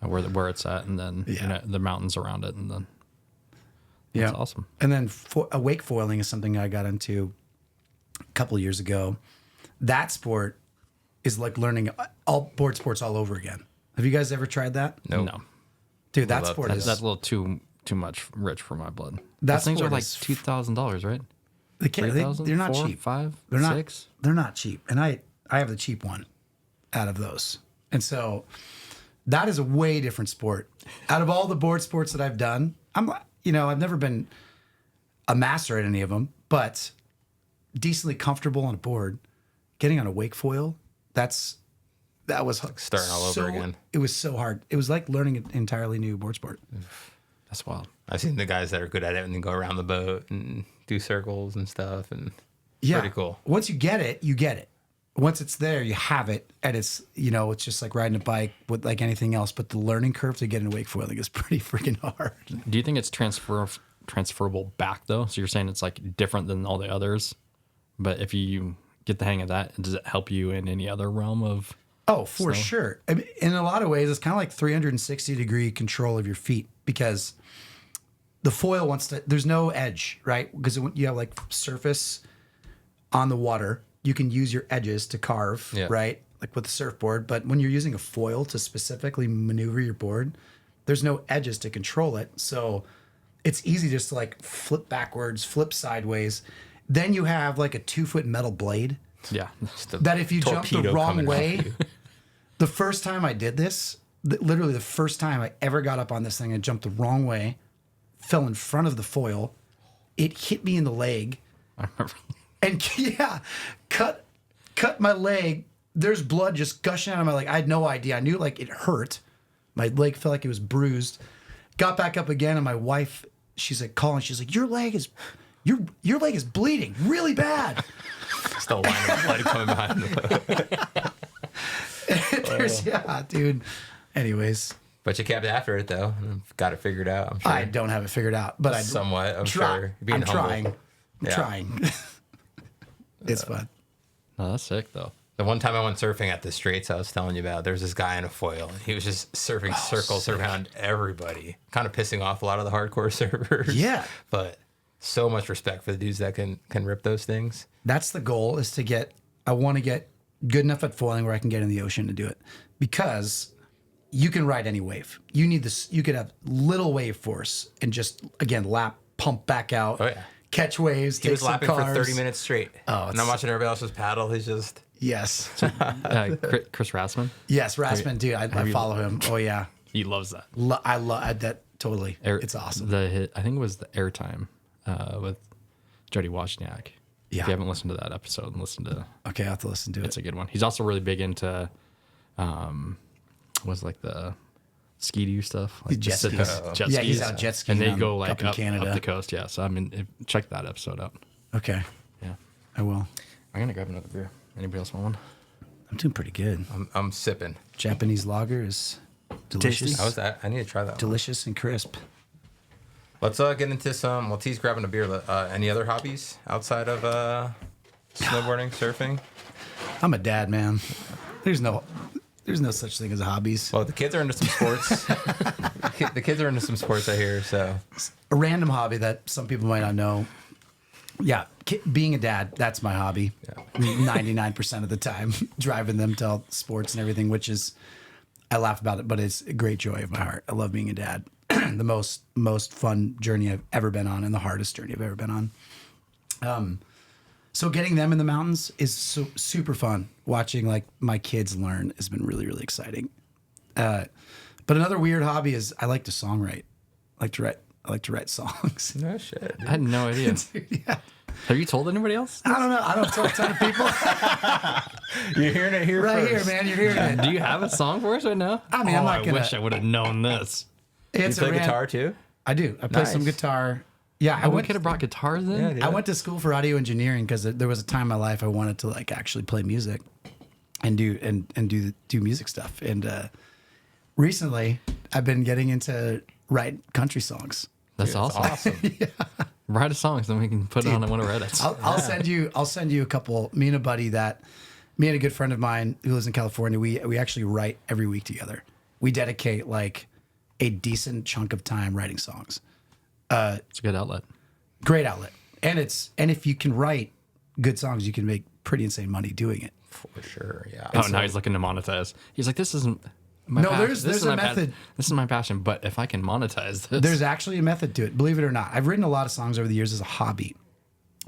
where it's at, and then the mountains around it, and then it's awesome. And then wake foiling is something I got into a couple of years ago. That sport is like learning all board sports all over again. Have you guys ever tried that? No. Dude, that sport is that's a little too much rich for my blood. That Those things are sport like is $2,000, right? They're not 4, cheap. 5, They're not 6. They're not cheap, and I have the cheap one out of those, and so that is a way different sport. Out of all the board sports that I've done, I've never been a master at any of them, but decently comfortable on a board. Getting on a wake foil, that was like starting all over again. It was so hard. It was like learning an entirely new board sport. That's wild. I've seen the guys that are good at it and then go around the boat and do circles and stuff, and pretty cool. Once you get it, you get it. Once it's there, you have it, and it's it's just like riding a bike with like anything else. But the learning curve to get into wake foiling is pretty freaking hard. Do you think it's transferable back though? So you're saying it's like different than all the others, but if you get the hang of that, does it help you in any other realm of? Oh, for sure. I mean, in a lot of ways, it's kind of like 360-degree control of your feet because the foil there's no edge, right? Because when you have like surface on the water, you can use your edges to carve, right? Like with the surfboard. But when you're using a foil to specifically maneuver your board, there's no edges to control it. So it's easy just to like flip backwards, flip sideways. Then you have like a 2-foot metal blade. Yeah. That if you jump the wrong way, the first time I did this, literally the first time I ever got up on this thing and jumped the wrong way, fell in front of the foil, it hit me in the leg. I remember. And cut my leg. There's blood just gushing out of my leg. I had no idea. I knew like it hurt. My leg felt like it was bruised. Got back up again, and my wife, she's like calling. She's like, your leg is bleeding really bad. Still line of blood coming behind the dude. Anyways. But you kept after it though. Got it figured out, I'm sure. I don't have it figured out, but I somewhat, I'm sure. Being humble. I'm trying. It's fun. No, that's sick though. The one time I went surfing at the Straits I was telling you about, there was this guy in a foil, and he was just surfing circles around everybody, kind of pissing off a lot of the hardcore surfers. Yeah. But so much respect for the dudes that can rip those things. That's the goal, is I want to get good enough at foiling where I can get in the ocean to do it. Because you can ride any wave. You could have little wave force and just, again, lap, pump back out. Oh, yeah. Catch waves, He was lapping cars. for 30 minutes straight. Oh, and I'm watching everybody else just paddle. He's just... Yes. Chris Rassman? Yes, Rassman, dude. I follow him. Oh, yeah. He loves that. I love that totally. It's awesome. I think it was the Airtime with Jody Wozniak. Yeah. If you haven't listened to that episode, and listen to Okay, I have to listen to it. it's a good one. He's also really big into was like the ski-doo stuff. Like Jet the skis. jet Yeah, he's skis. out jet skiing And they on- go like up in Canada. up the coast. Yeah, so I mean, check that episode out. Okay, Yeah. I will. I'm going to grab another beer. Anybody else want one? I'm doing pretty good. I'm sipping. Japanese lager is delicious. Tasty. I need to try that one. Delicious and crisp. Let's get into some. While T's grabbing a beer, any other hobbies outside of snowboarding, surfing? I'm a dad, man. There's no such thing as hobbies. Well, the kids are into some sports. The kids are into some sports, I hear. So A random hobby that some people might not know. Yeah, being a dad, that's my hobby. Yeah. 99% of the time, driving them to all sports and everything, which is, I laugh about it, but it's a great joy of my heart. I love being a dad. The most fun journey I've ever been on, and the hardest journey I've ever been on. So getting them in the mountains is super fun. Watching like my kids learn has been really, really exciting. But another weird hobby is I like to songwrite. I like to write songs. no shit. I had no idea. Yeah. Have you told anybody else? I don't know. I don't tell a ton of people. You're hearing it here Right first. here, man. You're hearing it. Do you have a song for us right now? I mean, I'm not I gonna- wish I would have known this. You It's play a guitar too? I do. I play some Nice. guitar. Yeah, We could have brought guitars in. Yeah, dude. I went to school for audio engineering because there was a time in my life I wanted to like actually play music and do music stuff. And recently, I've been getting into write country songs. That's awesome. Write a song so we can put it on one of our edits. I'll send you a couple. Me and a good friend of mine who lives in California. We actually write every week together. We dedicate like a decent chunk of time writing songs. It's a good outlet. Great outlet, and if you can write good songs, you can make pretty insane money doing it. For sure, yeah. Oh, now he's looking to monetize. He's like, this isn't my No, passion. there's This is a my method. This is my passion, but if I can monetize this. There's actually a method to it, believe it or not. I've written a lot of songs over the years as a hobby,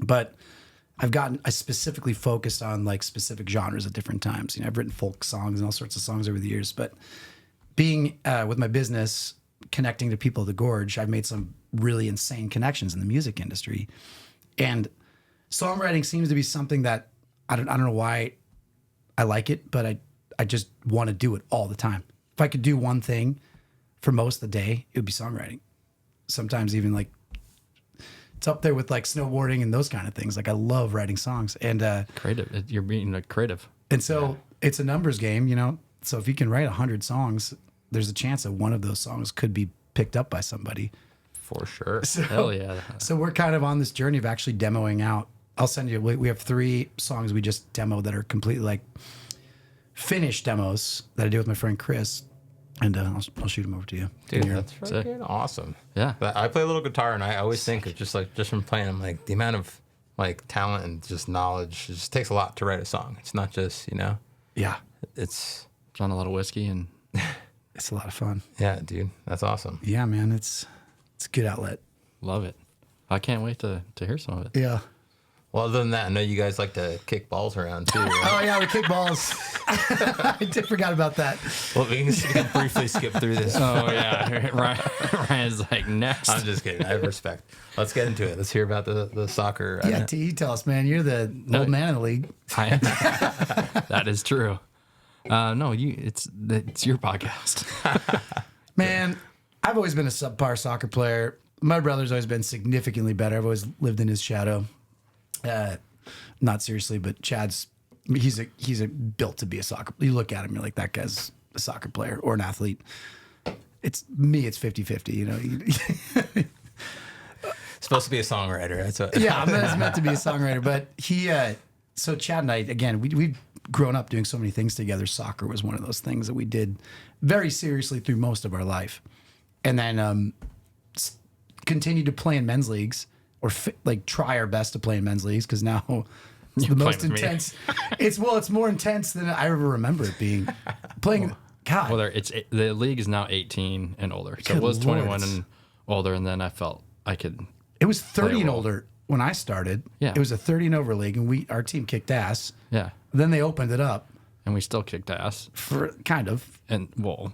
but I specifically focused on like specific genres at different times. You know, I've written folk songs and all sorts of songs over the years, but being with my business, connecting to people at the Gorge, I've made some really insane connections in the music industry. And songwriting seems to be something that I don't know why I like it, but I just want to do it all the time. If I could do one thing for most of the day, it would be songwriting. Sometimes even like it's up there with like snowboarding and those kind of things. Like I love writing songs and creative. You're being like creative. and so it's a numbers game, you know. So if you can write 100 songs, there's a chance that one of those songs could be picked up by somebody. For sure. So, Hell yeah. So we're kind of on this journey of actually demoing out. I'll send you. We have 3 songs we just demoed that are completely like finished demos that I do with my friend Chris, and I'll shoot them over to you. Dude, Can you- that's freaking awesome. Yeah. But I play a little guitar, and I always think of just from playing, I'm like, the amount of like talent and just knowledge, it just takes a lot to write a song. It's not just, yeah, it's, Drawn a lot of whiskey and it's a lot of fun. yeah, dude, that's awesome. Yeah, man, it's a good outlet. love it. I can't wait to hear some of it. Yeah. Well, other than that, I know you guys like to kick balls around too. Right? Oh yeah, we kick balls. I forgot about that. Well, we can briefly skip through this. Oh yeah. Ryan's like next. I'm just kidding. I have respect. Let's get into it. Let's hear about the soccer. Yeah, T, tell us, man. You're the old man in the league. That is true. No, it's your podcast. Man, I've always been a subpar soccer player. My brother's always been significantly better. I've always lived in his shadow. Not seriously, but Chad's he's a built to be a soccer. You look at him, you're like, that guy's a soccer player or an athlete. It's me. It's 50-50, you know. Supposed to be a songwriter. That's what. Yeah, I'm meant to be a songwriter, but so Chad and I, again, we've grown up doing so many things together. Soccer was one of those things that we did very seriously through most of our life. And then continued to play in men's leagues or try our best to play in men's leagues because now it's the most intense. It's more intense than I ever remember it being. Playing, God. Well, the league is now 18 and older. So Good it was 21 Lord. and older, and then I felt I could. It was 30 play and well. older when I started. Yeah. It was a 30 and over league, and our team kicked ass. Yeah. Then they opened it up And we still kicked ass. for kind of. And, well,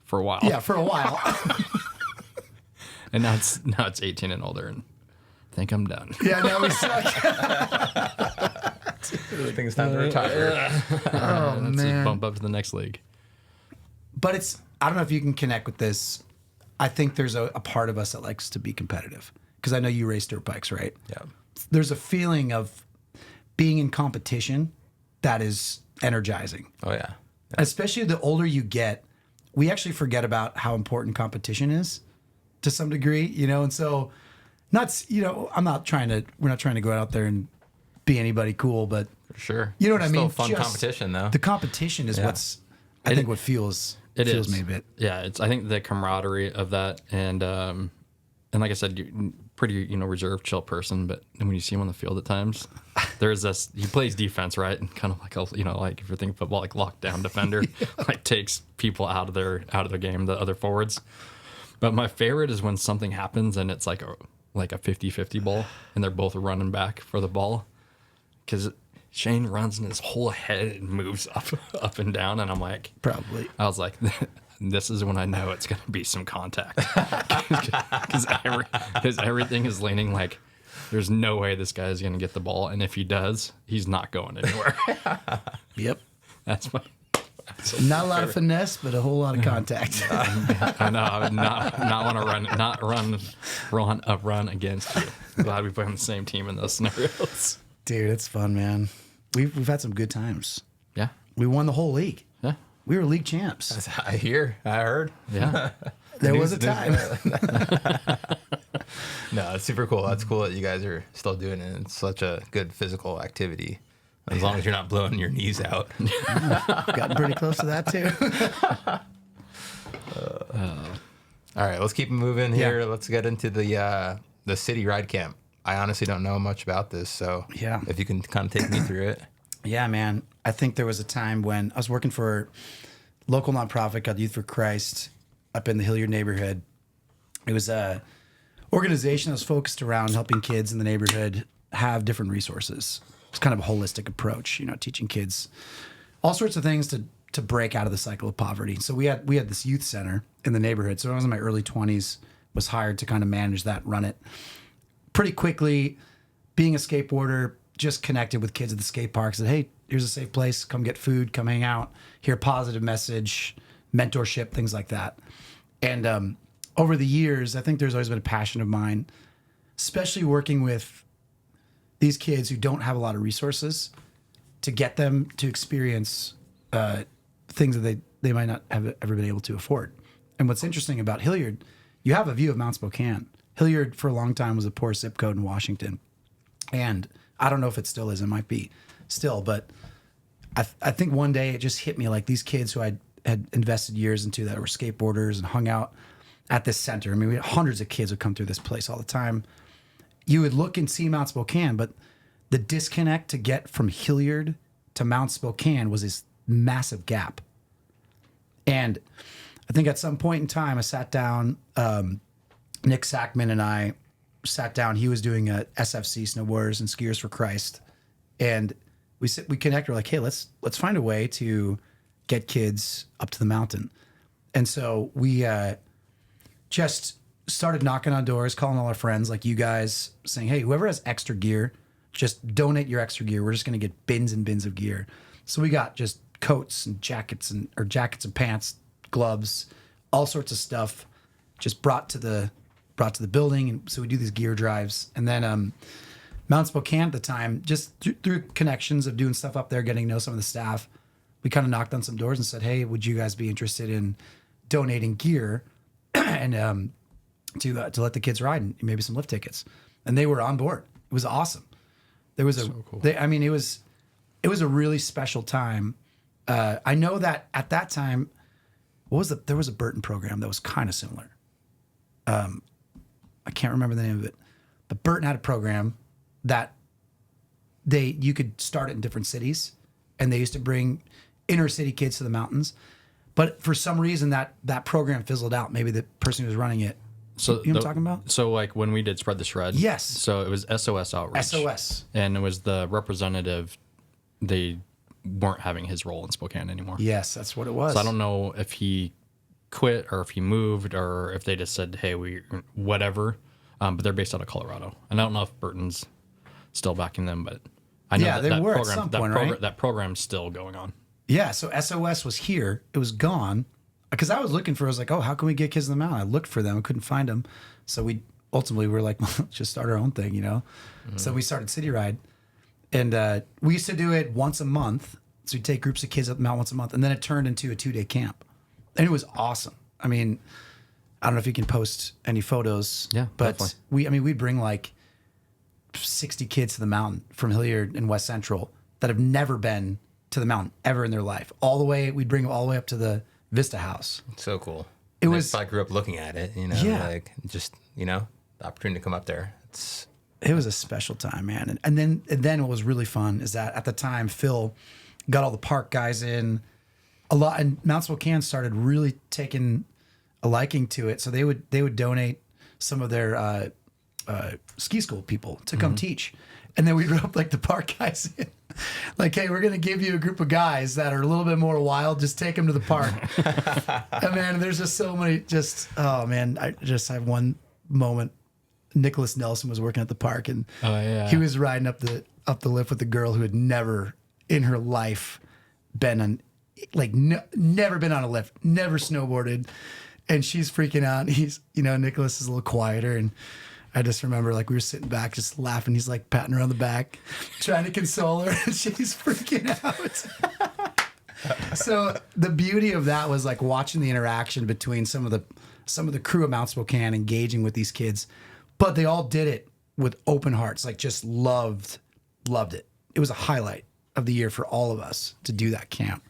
for a while. Yeah, for a while. And now it's 18 and older, and I think I'm done. Yeah, now we suck. I think it's time to retire. Oh, Let's man. just bump up to the next league. But I don't know if you can connect with this. I think there's a part of us that likes to be competitive. Because I know you race dirt bikes, right? Yeah. There's a feeling of being in competition that is energizing. Oh yeah. Especially the older you get, we actually forget about how important competition is to some degree, you know? And so, we're not trying to go out there and be anybody cool, but For sure. you know what It's I mean? Still fun Just competition though. The competition is I think what fuels me a bit. Yeah, I think the camaraderie of that, and like I said, you're pretty reserved, chill person, but when you see him on the field at times, there's this. He plays defense, right, and kind of like like if you're thinking football, like lockdown defender, like takes people out of their game, the other forwards. But my favorite is when something happens and it's like a 50-50 ball, and they're both running back for the ball, because Shane runs and his whole head moves up and down, and I'm like, Probably. I was like, this is when I know it's going to be some contact, because everything is leaning like there's no way this guy is going to get the ball, and if he does, he's not going anywhere. Yep. That's my. Not a lot of finesse, but a whole lot of contact. I know. I would not want to run against you. Glad we play on the same team in those scenarios. Dude, it's fun, man. We've had some good times. Yeah. We won the whole league. Yeah. We were league champs. I heard. Yeah. There was a time. No, it's super cool. That's cool that you guys are still doing it. It's such a good physical activity. As long as you're not blowing your knees out. Gotten pretty close to that too. All right, let's keep moving here. Yeah. Let's get into the city ride camp. I honestly don't know much about this, so Yeah. if you can kind of take me through it. Yeah, man. I think there was a time when I was working for a local nonprofit called Youth for Christ up in the Hilliard neighborhood. It was a organization that was focused around helping kids in the neighborhood have different resources. It's kind of a holistic approach, teaching kids all sorts of things to break out of the cycle of poverty. So we had this youth center in the neighborhood. So I was in my early 20s, was hired to kind of manage that, run it. Pretty quickly, being a skateboarder, just connected with kids at the skate park, said, hey, here's a safe place. Come get food, come hang out, hear a positive message, mentorship, things like that. And over the years, I think there's always been a passion of mine, especially working with these kids who don't have a lot of resources, to get them to experience things that they might not have ever been able to afford. And what's interesting about Hilliard, you have a view of Mount Spokane. Hilliard for a long time was a poor zip code in Washington. And I don't know if it still is. It might be still. But I think one day it just hit me, like these kids who I had invested years into that were skateboarders and hung out at this center. I mean, we had hundreds of kids would come through this place all the time. You would look and see Mount Spokane, but the disconnect to get from Hilliard to Mount Spokane was this massive gap. And I think at some point in time, I sat down, Nick Sackman and I sat down. He was doing a SFC, Snowboarders and Skiers for Christ. And we connected. We're like, hey, let's find a way to get kids up to the mountain. And so we just started knocking on doors, calling all our friends like you guys, saying, hey, whoever has extra gear, just donate your extra gear. We're just going to get bins and bins of gear. So we got just coats and jackets and pants, gloves, all sorts of stuff just brought to the building. And so we do these gear drives. And then Mount Spokane at the time, just through connections of doing stuff up there, getting to know some of the staff, we kind of knocked on some doors and said, hey, would you guys be interested in donating gear and to let the kids ride and maybe some lift tickets? And they were on board. It was awesome. There was cool. it was a really special time. I know that at that time, there was a Burton program that was kind of similar. I can't remember the name of it, but Burton had a program that you could start it in different cities, and they used to bring inner city kids to the mountains. But for some reason that program fizzled out. Maybe the person who was running it. So you know what I'm talking about? So like when we did Spread the Shred. Yes. So it was SOS Outreach. SOS. And it was the representative. They weren't having his role in Spokane anymore. Yes, that's what it was. So I don't know if he quit or if he moved or if they just said, hey, whatever. But they're based out of Colorado. And I don't know if Burton's still backing them, but I know they were at some point, right? That program's still going on. Yeah, so SOS was here. It was gone. Because I was looking for, I was like, oh, how can we get kids in the mountain? I looked for them. I couldn't find them. So we ultimately were like, well, let's just start our own thing, So we started City Ride. And we used to do it once a month. So we'd take groups of kids up the mountain once a month. And then it turned into a 2-day camp. And it was awesome. I mean, I don't know if you can post any photos. Yeah, but definitely. we'd bring like 60 kids to the mountain from Hilliard and West Central that have never been to the mountain ever in their life. We'd bring them all the way up to the Vista House. So cool. It was. I grew up looking at it, like just, the opportunity to come up there. It was a special time, man. And then what was really fun is that at the time, Phil got all the park guys in a lot, and Mount Spokane started really taking a liking to it. So they would donate some of their ski school people to come teach. And then we'd rope like the park guys in. Like, hey, we're going to give you a group of guys that are a little bit more wild. Just take them to the park. And man, there's just so many, oh man, I just have one moment. Nicholas Nelson was working at the park and he was riding up the lift with a girl who had never in her life been on, never been on a lift, never snowboarded. And she's freaking out. He's, Nicholas is a little quieter. And I just remember we were sitting back just laughing. He's like patting her on the back, trying to console her. And she's freaking out. So the beauty of that was watching the interaction between some of the crew of Mount Spokane engaging with these kids, but they all did it with open hearts, just loved it. It was a highlight of the year for all of us to do that camp.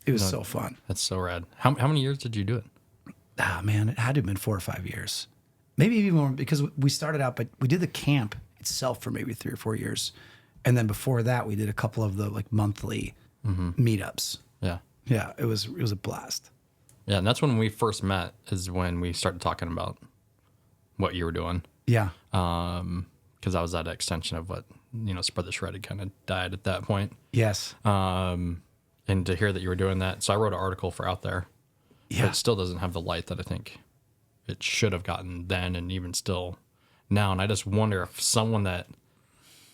It was so fun. That's so rad. How many years did you do it? Ah, man, it had to have been 4 or 5 years. Maybe even more, because we started out, but we did the camp itself for maybe 3 or 4 years. And then before that, we did a couple of the monthly meetups. Yeah. Yeah, it was a blast. Yeah, and that's when we first met, is when we started talking about what you were doing. Yeah. Because I was at an extension of what, Spread the Shredded kind of died at that point. Yes. And to hear that you were doing that. So I wrote an article for Out There. Yeah. But it still doesn't have the light that I think it should have gotten then and even still now. And I just wonder if someone that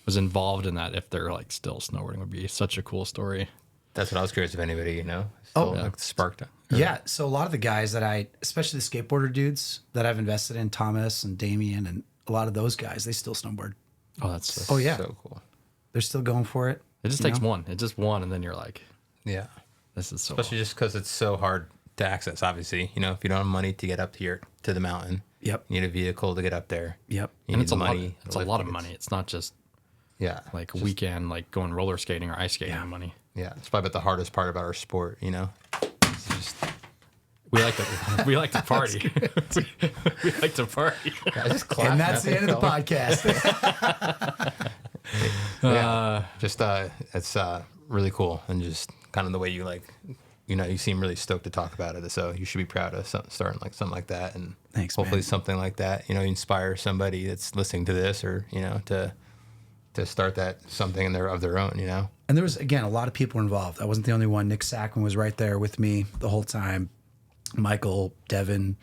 was involved in that, if they're still snowboarding, would be such a cool story. That's what I was curious if anybody, still sparked it. Yeah. So a lot of the guys that especially the skateboarder dudes that I've invested in, Thomas and Damien and a lot of those guys, they still snowboard. Oh, that's so cool. They're still going for it. It just takes one. It just one, and then you're like, yeah, this is so especially just because it's so hard to access, obviously. If you don't have money to get up here to the mountain, yep, you need a vehicle to get up there. Yep. And it's a money. It's a lot of money. It's not just a weekend going roller skating or ice skating money. Yeah, it's probably the hardest part about our sport. It's just we like to party. we like to party. I just clapped. And that's the end of the podcast. It's really cool, and just kind of the way you you seem really stoked to talk about it. So you should be proud of starting something like that, and thanks, hopefully man. Something like that, inspire somebody that's listening to this, or to start that something of their own, And there was, again, a lot of people involved. I wasn't the only one. Nick Sackman was right there with me the whole time. Michael, Devin,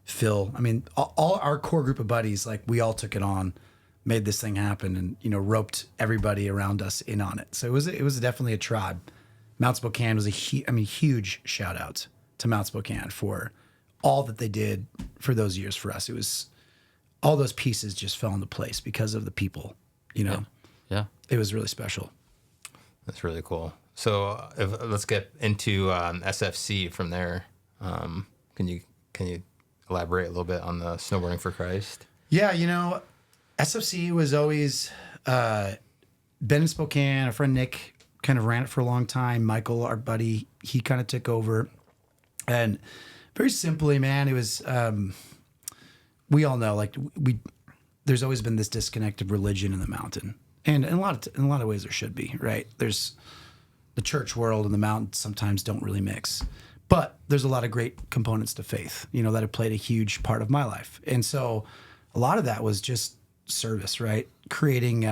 Phil. I mean, all our core group of buddies, we all took it on, made this thing happen, and roped everybody around us in on it. So it was definitely a tribe. Mount Spokane was huge shout out to Mount Spokane for all that they did for those years for us. It was all those pieces just fell into place because of the people. Yeah. It was really special. That's really cool. So let's get into SFC from there. Can you elaborate a little bit on the Snowboarding for Christ? Yeah, SFC was always been in Spokane. Our friend Nick kind of ran it for a long time. Michael, our buddy, he kind of took over. And very simply, man, it was we all know there's always been this disconnect of religion in the mountain. And in a lot of ways there should be, right? There's the church world and the mountain sometimes don't really mix. But there's a lot of great components to faith, that have played a huge part of my life. And so a lot of that was just service, right? Creating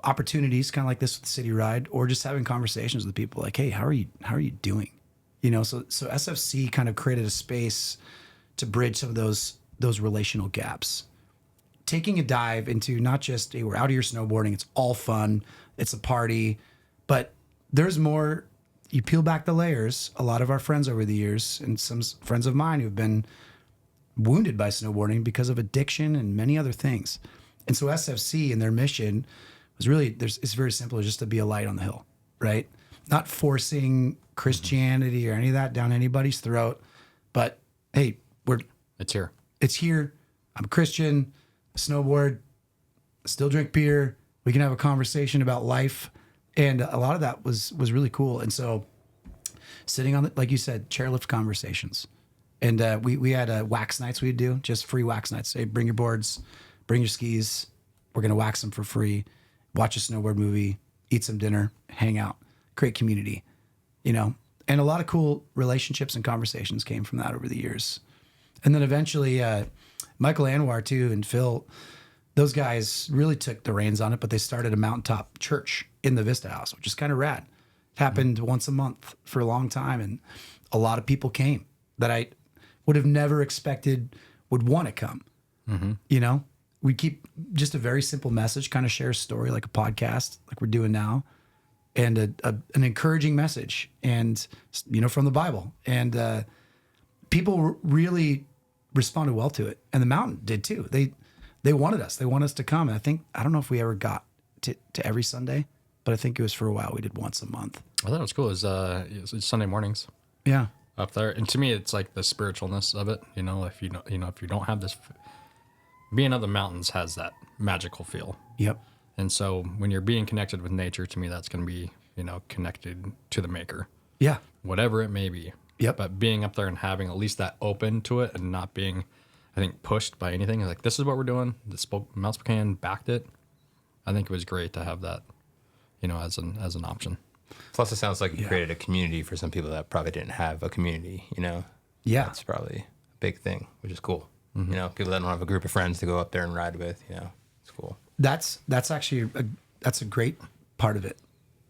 opportunities kind of like this with the City Ride, or just having conversations with people like, hey, how are you doing? So SFC kind of created a space to bridge some of those relational gaps. Taking a dive into not just, hey, we're out here snowboarding, it's all fun, it's a party, but there's more. You peel back the layers. A lot of our friends over the years, and some friends of mine who've been wounded by snowboarding because of addiction and many other things. And so SFC and their mission was really, it's very simple, just to be a light on the hill, right? Not forcing Christianity or any of that down anybody's throat, but hey, It's here. it's here. I'm a Christian, I snowboard, I still drink beer. We can have a conversation about life. And a lot of that was really cool. And so sitting on the, like you said, chairlift conversations. And we had wax nights we'd do, just free wax nights. Hey, bring your boards, bring your skis. We're going to wax them for free. Watch a snowboard movie, eat some dinner, hang out, create community, And a lot of cool relationships and conversations came from that over the years. And then eventually, Michael Anwar too and Phil, those guys really took the reins on it, but they started a mountaintop church in the Vista House, which is kind of rad. It happened once a month for a long time, and a lot of people came that I would have never expected would want to come. We keep just a very simple message, kind of share a story like a podcast, like we're doing now, and an encouraging message, and from the Bible. And people really responded well to it, and the mountain did too. They wanted us. They want us to come. And I don't know if we ever got to every Sunday, but I think it was for a while. We did once a month. I thought it was cool. It's Sunday mornings. Yeah. Up there, and to me, it's like the spiritualness of it. If you don't have this, being of the mountains has that magical feel. Yep. And so when you're being connected with nature, to me, that's going to be connected to the Maker. Yeah. Whatever it may be. Yep. But being up there and having at least that open to it, and not being, I think, pushed by anything. Like, this is what we're doing. Mount Spokane backed it. I think it was great to have that, as an option. Plus, it sounds like you created a community for some people that probably didn't have a community, Yeah. That's probably a big thing, which is cool. People that don't have a group of friends to go up there and ride with, it's cool. That's actually that's a great part of it.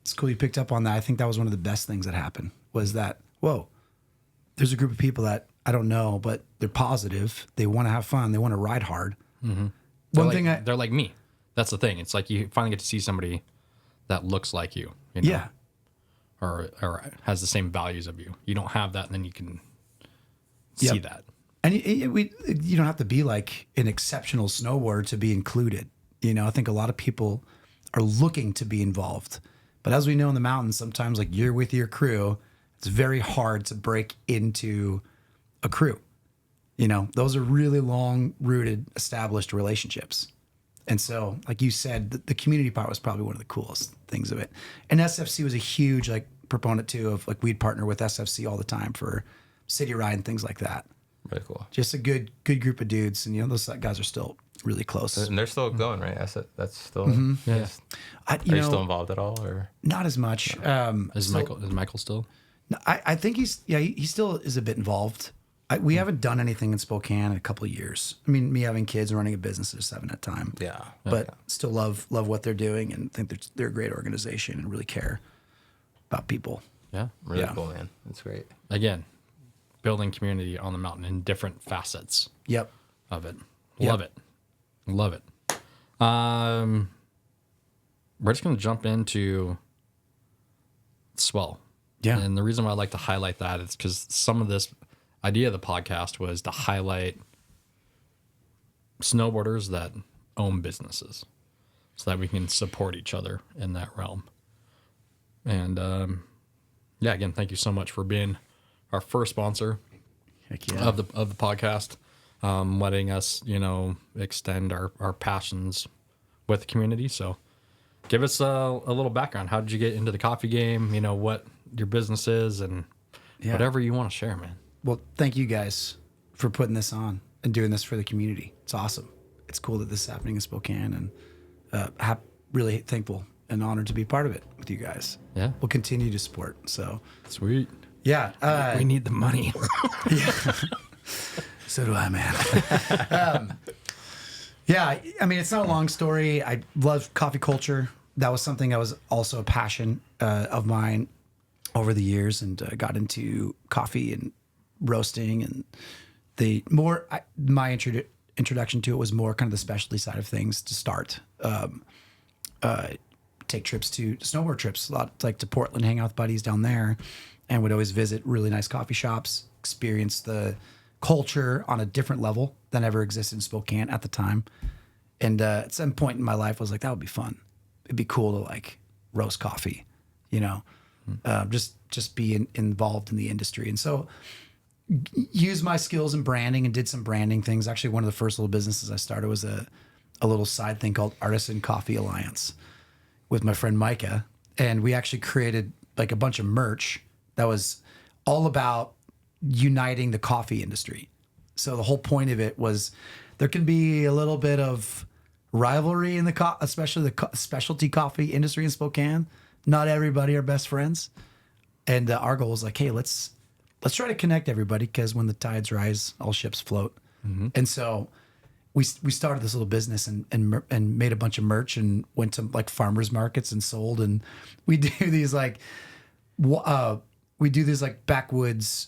It's cool you picked up on that. I think that was one of the best things that happened, was that, whoa, there's a group of people that I don't know, but they're positive. They want to have fun. They want to ride hard. They're like me. That's the thing. It's like you finally get to see somebody that looks like you. Yeah. Or has the same values of you. You don't have that, and then you can see that. And you don't have to be like an exceptional snowboarder to be included. I think a lot of people are looking to be involved. But as we know in the mountains, sometimes like you're with your crew, it's very hard to break into a crew. Those are really long-rooted, established relationships. And so, like you said, the community part was probably one of the coolest things of it. And SFC was a huge proponent too of we'd partner with SFC all the time for city ride and things like that. Really cool. Just a good group of dudes, and those guys are still really close. And they're still going, right? That's still. Yeah. Are you still involved at all, or Not as much. Is Michael still? No, I think he still is a bit involved. We haven't done anything in Spokane in a couple of years. I mean, me having kids and running a business, I just haven't had time. Yeah. But still love what they're doing, and think they're a great organization and really care about people. Yeah. Really cool, man. That's great. Again, building community on the mountain in different facets. Yep. Of it. Yep. Love it. We're just going to jump into Swell. Yeah. And the reason why I like to highlight that is because some of this idea of the podcast was to highlight snowboarders that own businesses so that we can support each other in that realm. And again, thank you so much for being our first sponsor Heck yeah. of the podcast, letting us, extend our passions with the community. So give us a little background. How did you get into the coffee game? What your business is, and whatever you want to share, man. Well, thank you guys for putting this on and doing this for the community. It's awesome. It's cool that this is happening in Spokane, and really thankful and honored to be part of it with you guys. Yeah. We'll continue to support. So Sweet. yeah, We need the money. so do I, man. I mean, it's not a long story. I love coffee culture. That was something that was also a passion of mine. over the years and got into coffee and roasting. And my introduction to it was more kind of the specialty side of things to start. Take trips to snowboard trips, a lot like to Portland, hang out with buddies down there, and would always visit really nice coffee shops, experience the culture on a different level than ever existed in Spokane at the time. And at some point in my life, I was like, that would be fun. It'd be cool to like roast coffee, just be involved in the industry. And so use my skills in branding and did some branding things. Actually, one of the first little businesses I started was a little side thing called Artisan Coffee Alliance with my friend Micah. And we actually created like a bunch of merch that was all about uniting the coffee industry. So the whole point of it was there can be a little bit of rivalry in especially the specialty coffee industry in Spokane. Not everybody are best friends. And our goal was like, hey, let's try to connect everybody, because when the tides rise, all ships float. Mm-hmm. And so we started this little business and made a bunch of merch and went to like farmers markets and sold. And we do these backwoods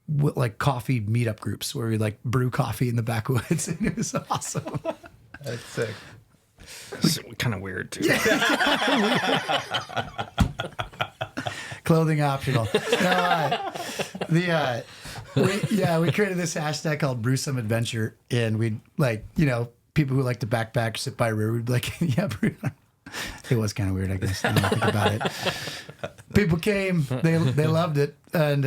like coffee meetup groups where we like brew coffee in the backwoods, and it was awesome. That's sick. It's kind of weird too. Clothing optional. No, we created this hashtag called Brew Some Adventure, and we'd like, people who like to backpack, sit by a river, we'd be like, yeah, brew. It was kind of weird, I guess. Now that I think about it. People came, they loved it, and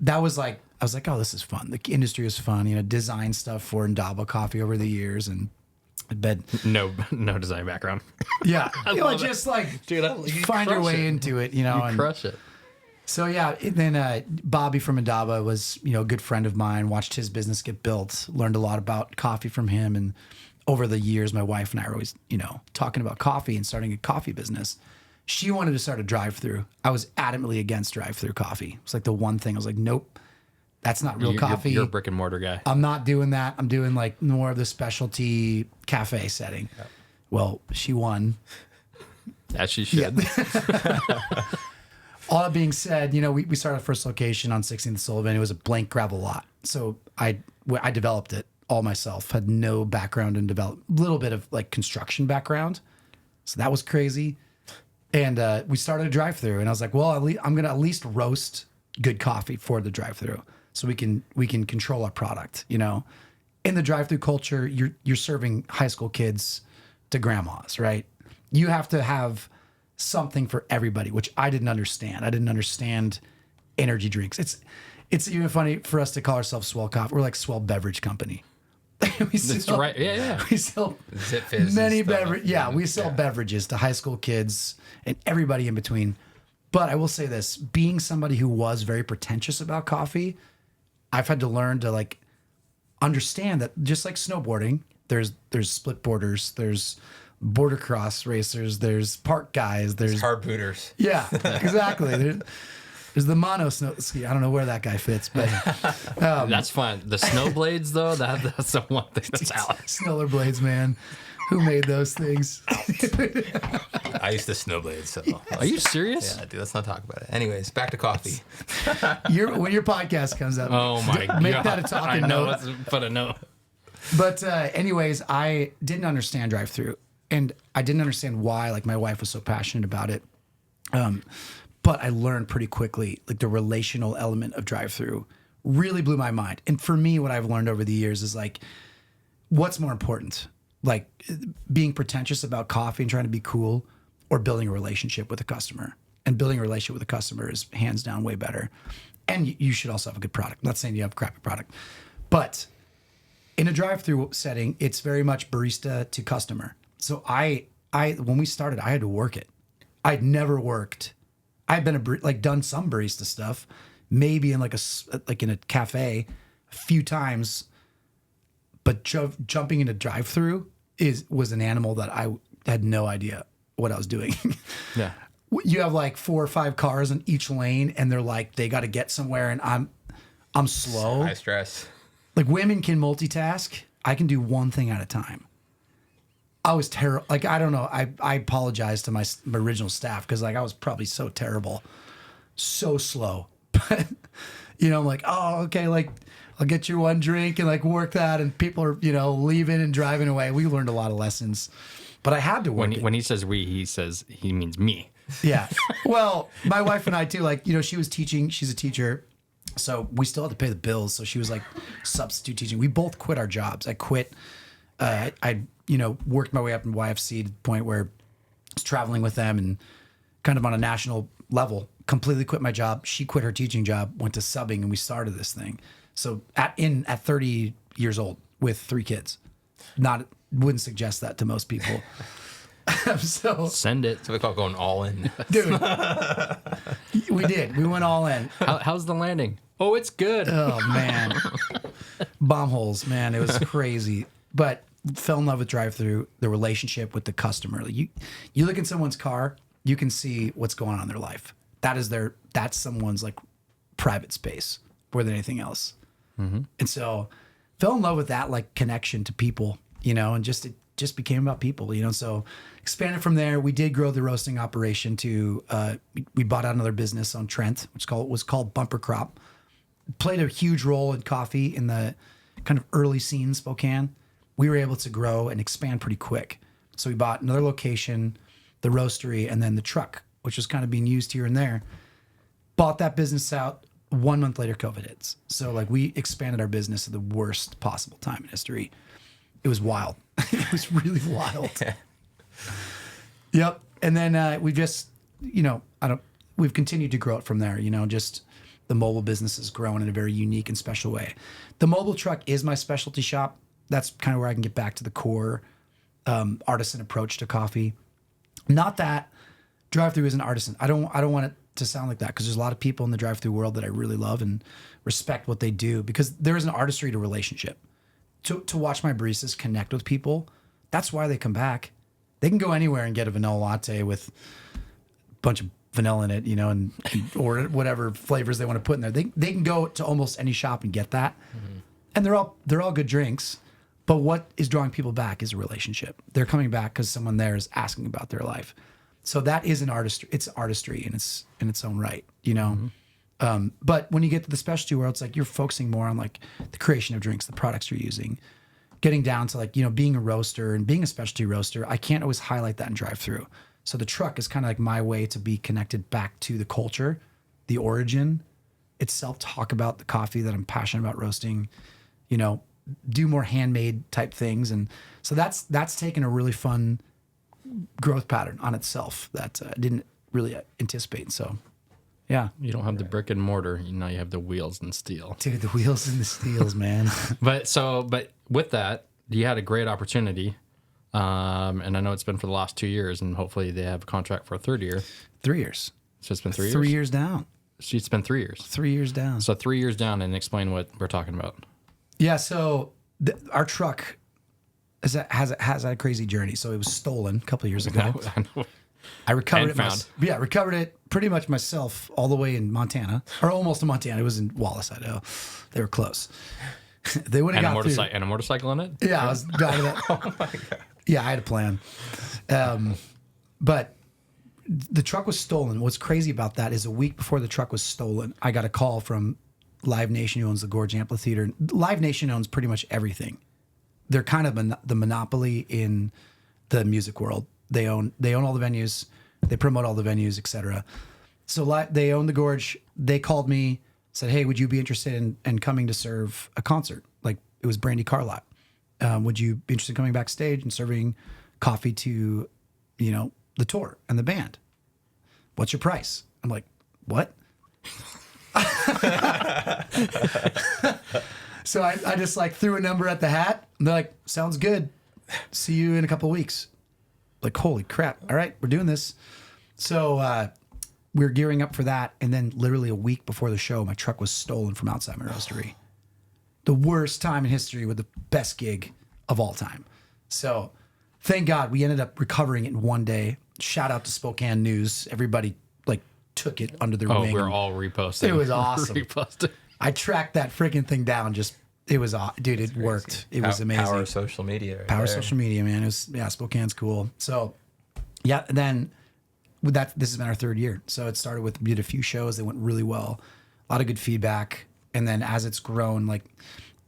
that was like, I was like, oh, this is fun. The industry is fun. Design stuff for Indaba Coffee over the years, and I bet no design background. Yeah, just like, dude, you find your way into it. And crush it. So yeah, then Bobby from Indaba was a good friend of mine. Watched his business get built. Learned a lot about coffee from him, and over the years, my wife and I were always talking about coffee and starting a coffee business. She wanted to start a drive-through. I was adamantly against drive-through coffee. It was like the one thing I was like, nope, that's not real coffee. You're a brick and mortar guy. I'm not doing that. I'm doing like more of the specialty cafe setting. Yep. Well, she won. As she should. Yeah. All that being said, we started our first location on 16th and Sullivan. It was a blank gravel lot. So I developed it all myself. Had no background in development, little bit of like construction background. So that was crazy. And we started a drive-through, and I was like, well, I'm going to at least roast good coffee for the drive-through, so we can control our product. In the drive-through culture, you're serving high school kids to grandmas, right? You have to have something for everybody, which I didn't understand. I didn't understand energy drinks. It's even funny for us to call ourselves Swell Coffee. We're like Swell Beverage Company. That's right. Yeah. We sell Zip Fizz many and stuff. beverages. Yeah, we sell beverages to high school kids and everybody in between. But I will say this, being somebody who was very pretentious about coffee, I've had to learn to like understand that just like snowboarding, there's split boarders, there's border cross racers, there's park guys, there's hard booters. Yeah, exactly. There's the mono snow ski. I don't know where that guy fits, but that's fine. The snowblades, though, that's the one thing that's out. Snowblades, man. Who made those things? I used to snowblade, so. Are you serious? Yeah, dude, let's not talk about it. Anyways, back to coffee. When your podcast comes up, oh my God. Make that a talking note. Let's put a note. But anyways, I didn't understand drive-through, and I didn't understand why. Like my wife was so passionate about it. But I learned pretty quickly, like the relational element of drive-through really blew my mind. And for me, what I've learned over the years is like, what's more important? Like being pretentious about coffee and trying to be cool, or building a relationship with a customer. And building a relationship with a customer is hands down way better. And you should also have a good product. I'm not saying you have a crappy product, but in a drive-through setting, it's very much barista to customer. So I when we started, I had to work it. I'd never worked. I've been done some barista stuff, maybe in in a cafe a few times, but jumping into drive-through was an animal that I had no idea what I was doing. Yeah. You have like 4 or 5 cars in each lane, and they're like, they got to get somewhere, and I'm slow. High stress. Like women can multitask. I can do one thing at a time. I was terrible. Like, I don't know. I apologize to my original staff because like I was probably so terrible. so slow. But, you know, I'm like, oh, okay, like, I'll get you one drink and like work that. And people are, you know, leaving and driving away. We learned a lot of lessons. But I had to work it. When he says we, he means me. Yeah. Well, my wife and I too, like, you know, she was teaching, she's a teacher. So we still had to pay the bills. So she was like substitute teaching. We both quit our jobs. I quit. I you know, worked my way up in YFC to the point where I was traveling with them and kind of on a national level, completely quit my job. She quit her teaching job, went to subbing, and we started this thing. So at 30 years old with 3 kids, wouldn't suggest that to most people. So Send it. So we call it going all in. dude, we did. We went all in. How's the landing? Oh, it's good. Oh man, bomb holes, man. It was crazy. But fell in love with drive-through. The relationship with the customer. Like you look in someone's car, you can see what's going on in their life. That's someone's like private space more than anything else. Mm-hmm. And so fell in love with that like connection to people, you know, and it just became about people, you know. So expanded from there. We did grow the roasting operation to we bought out another business on Trent, which was called Bumper Crop. Played a huge role in coffee in the kind of early scene Spokane. We were able to grow and expand pretty quick. So we bought another location, the roastery, and then the truck, which was kind of being used here and there. Bought that business out. 1 month later, COVID hits. So like we expanded our business at the worst possible time in history. It was wild. It was really wild. Yep. And then we just, you know, we've continued to grow it from there, you know, just the mobile business has grown in a very unique and special way. The mobile truck is my specialty shop. That's kind of where I can get back to the core artisan approach to coffee. Not that drive-through is an artisan. I don't want it to sound like that because there's a lot of people in the drive-through world that I really love and respect what they do because there is an artistry to relationship. To watch my baristas connect with people, that's why they come back. They can go anywhere and get a vanilla latte with a bunch of vanilla in it, you know, and or whatever flavors they want to put in there. They can go to almost any shop and get that, and they're all good drinks. But what is drawing people back is a relationship. They're coming back because someone there is asking about their life. So that is an artistry. It's artistry in its own right, you know. But when you get to the specialty world, it's like you're focusing more on like the creation of drinks, the products you're using, getting down to like, you know, being a roaster and being a specialty roaster. I can't always highlight that in drive-through. So the truck is kind of like my way to be connected back to the culture, the origin itself, talk about the coffee that I'm passionate about roasting, you know, do more handmade type things. And so that's taken a really fun growth pattern on itself that I didn't really anticipate. So yeah. You don't have the brick and mortar. Now you have the wheels and steel. Dude, the wheels and the steels, man. But with that, you had a great opportunity. And I know it's been for the last 2 years, and hopefully they have a contract for a third year. 3 years. So it's been 3 years? 3 years down. So it's been 3 years. 3 years down. So 3 years down, and explain what we're talking about. Yeah, so our truck has had a crazy journey. So it was stolen a couple of years ago. I know. I recovered And it. found. Recovered it pretty much myself all the way in Montana, or almost in Montana. It was in Wallace, Idaho. They were close. They would have got through. And a motorcycle in it? Yeah, I was driving that. Oh my God. Yeah, I had a plan. But the truck was stolen. What's crazy about that is a week before the truck was stolen, I got a call from Live Nation, who owns the Gorge Amphitheater. Live Nation owns pretty much everything. They're kind of the monopoly in the music world. They own all the venues. They promote all the venues, etc. So they own the Gorge. They called me, said, "Hey, would you be interested in coming to serve a concert?" Like it was Brandy Carlott. Would you be interested in coming backstage and serving coffee to, you know, the tour and the band? What's your price? I'm like, what? So I just like threw a number at the hat. And they're like, sounds good. See you in a couple of weeks. Like, holy crap. All right, we're doing this. So we're gearing up for that. And then literally a week before the show, my truck was stolen from outside my roastery. The worst time in history with the best gig of all time. So thank God we ended up recovering it in one day. Shout out to Spokane News. Everybody like took it under their wing. Oh, we're all reposting. It was awesome. Reposted. I tracked that freaking thing down. It was, dude, it worked. It was amazing. Power of social media. Right Power of there. social media, man. It was, Spokane's cool. So, yeah, and then this has been our third year. So it started with, we did a few shows that went really well, a lot of good feedback. And then as it's grown, like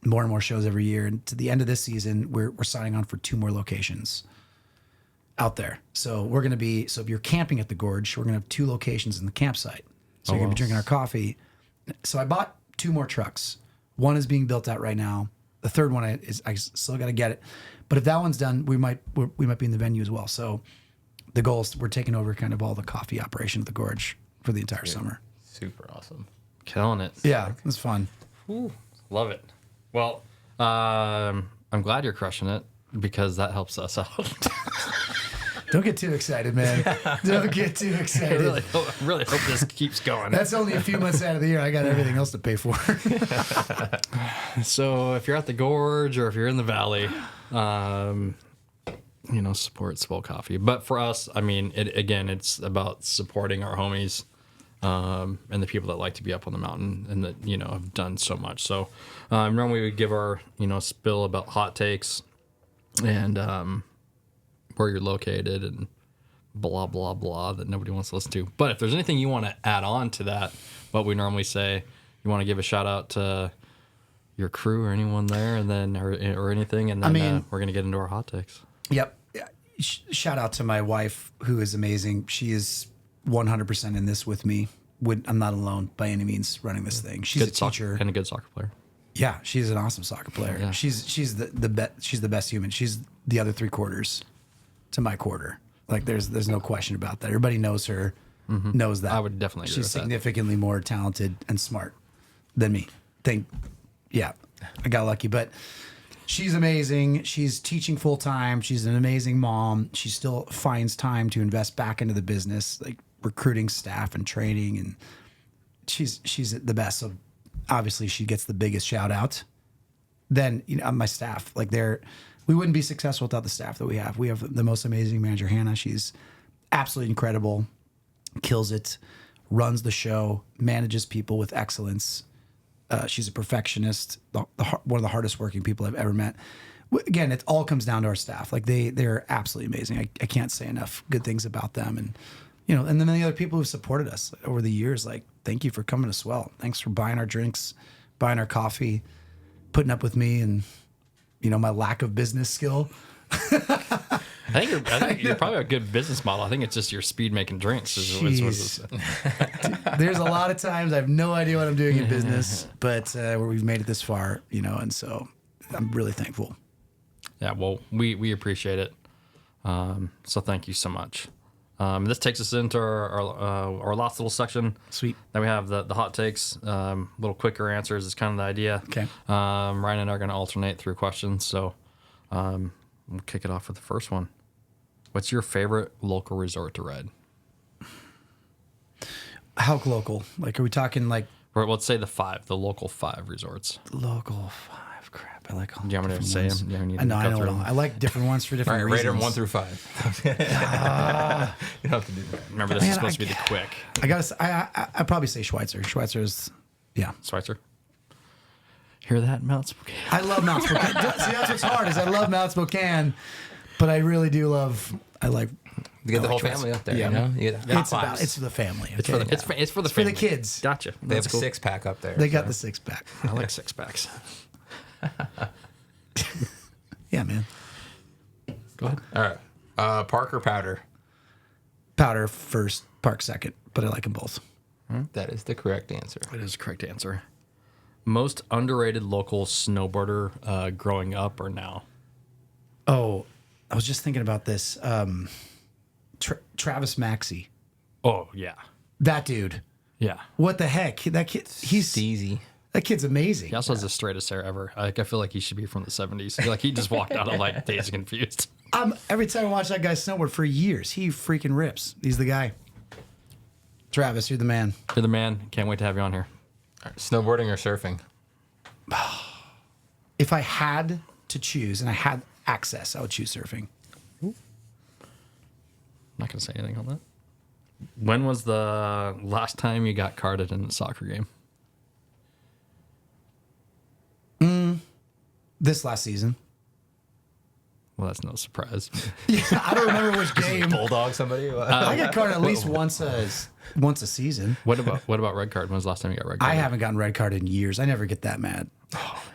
more and more shows every year, and to the end of this season, we're signing on for 2 more locations out there. So we're going to be, so if you're camping at the Gorge, we're going to have 2 locations in the campsite. So you're going to be drinking our coffee. So I bought 2 more trucks. One is being built out right now. The third one I still got to get it. But if that one's done, we might be in the venue as well. So the goal is we're taking over kind of all the coffee operation at the Gorge for the entire summer. Super awesome. Killing it. Yeah, it's fun. Ooh, love it. Well, I'm glad you're crushing it because that helps us out. Don't get too excited, man. Don't get too I excited. really hope this keeps going. That's only a few months out of the year. I got everything else to pay for. So if you're at the Gorge or if you're in the Valley, support Swell Coffee. But for us, I mean, it's about supporting our homies and the people that like to be up on the mountain and that, have done so much. So normally we give our, spill about hot takes and where you're located and blah, blah, blah that nobody wants to listen to. But if there's anything you want to add on to that, what we normally say, you want to give a shout out to your crew or anyone there and then, or anything. And then we're going to get into our hot takes. Yep. Shout out to my wife, who is amazing. She is 100% in this with me. I'm not alone by any means running this thing. She's a teacher and a good soccer player. Yeah, she's an awesome soccer player. Yeah. She's the best human. She's the other 3 quarters to my quarter. Like there's no question about that. Everybody knows her, knows that. I would definitely agree She's with that. significantly more talented and smart than me. I got lucky, but she's amazing. She's teaching full time. She's an amazing mom. She still finds time to invest back into the business, like recruiting staff and training, and she's the best. So obviously she gets the biggest shout out. Then my staff, we wouldn't be successful without the staff that we have. We have the most amazing manager, Hannah. She's absolutely incredible, kills it, runs the show, manages people with excellence. She's a perfectionist, one of the hardest working people I've ever met. Again, it all comes down to our staff. Like they're absolutely amazing. I can't say enough good things about them. And and then the other people who've supported us over the years, like, thank you for coming to Swell. Thanks for buying our drinks, buying our coffee, putting up with me and, my lack of business skill. I think you're probably a good business model. I think it's just your speed making drinks. There's a lot of times I have no idea what I'm doing in business, but where we've made it this far, and so I'm really thankful. Yeah, well, we appreciate it. So thank you so much. This takes us into our last little section. Sweet. Then we have the hot takes, little quicker answers is kind of the idea. Okay. Ryan and I are going to alternate through questions. So we'll kick it off with the first one. What's your favorite local resort to ride? How local? Like, are we talking or let's say the local 5 resorts. Local 5. Crap, I like all. Do you want me to say them? I know. I like different ones for different All right, reasons. rate them 1 through 5. You don't have to do that. Remember, this is supposed to be the quick. I'd probably say Schweitzer. Schweitzer is, yeah. Schweitzer. Hear that, Mount Spokane? I love Mount Spokane. See, that's what's hard is I love Mount Spokane, but I really do love. You get the whole family up there. Yeah. You get It's for the family. It's for the for family. the kids. Gotcha. They have That's a cool. 6-pack up there. They got the 6-pack. I like 6-packs. Yeah, man. Go ahead. All right. Park or powder? Powder first, Park second, but I like them both. That is the correct answer. That is the correct answer. Most underrated local snowboarder growing up or now? Oh, I was just thinking about this. Travis Maxey. Oh, yeah. That dude. Yeah. What the heck? That kid, Easy. that kid's amazing. He also has the straightest hair ever. I feel like he should be from the 70s. Like, he just walked out of, Dazed and Confused. Every time I watch that guy snowboard for years, he freaking rips. He's the guy. Travis, you're the man. You're the man. Can't wait to have you on here. All right, snowboarding or surfing? If I had to choose and I had access, I would choose surfing. I'm not going to say anything on that. When was the last time you got carded in a soccer game? This last season. Well, that's no surprise. Yeah, I don't remember which game. Bulldog somebody? I get carded at least once a season. What about red card? When was the last time you got red card? I haven't gotten red carded in years. I never get that mad.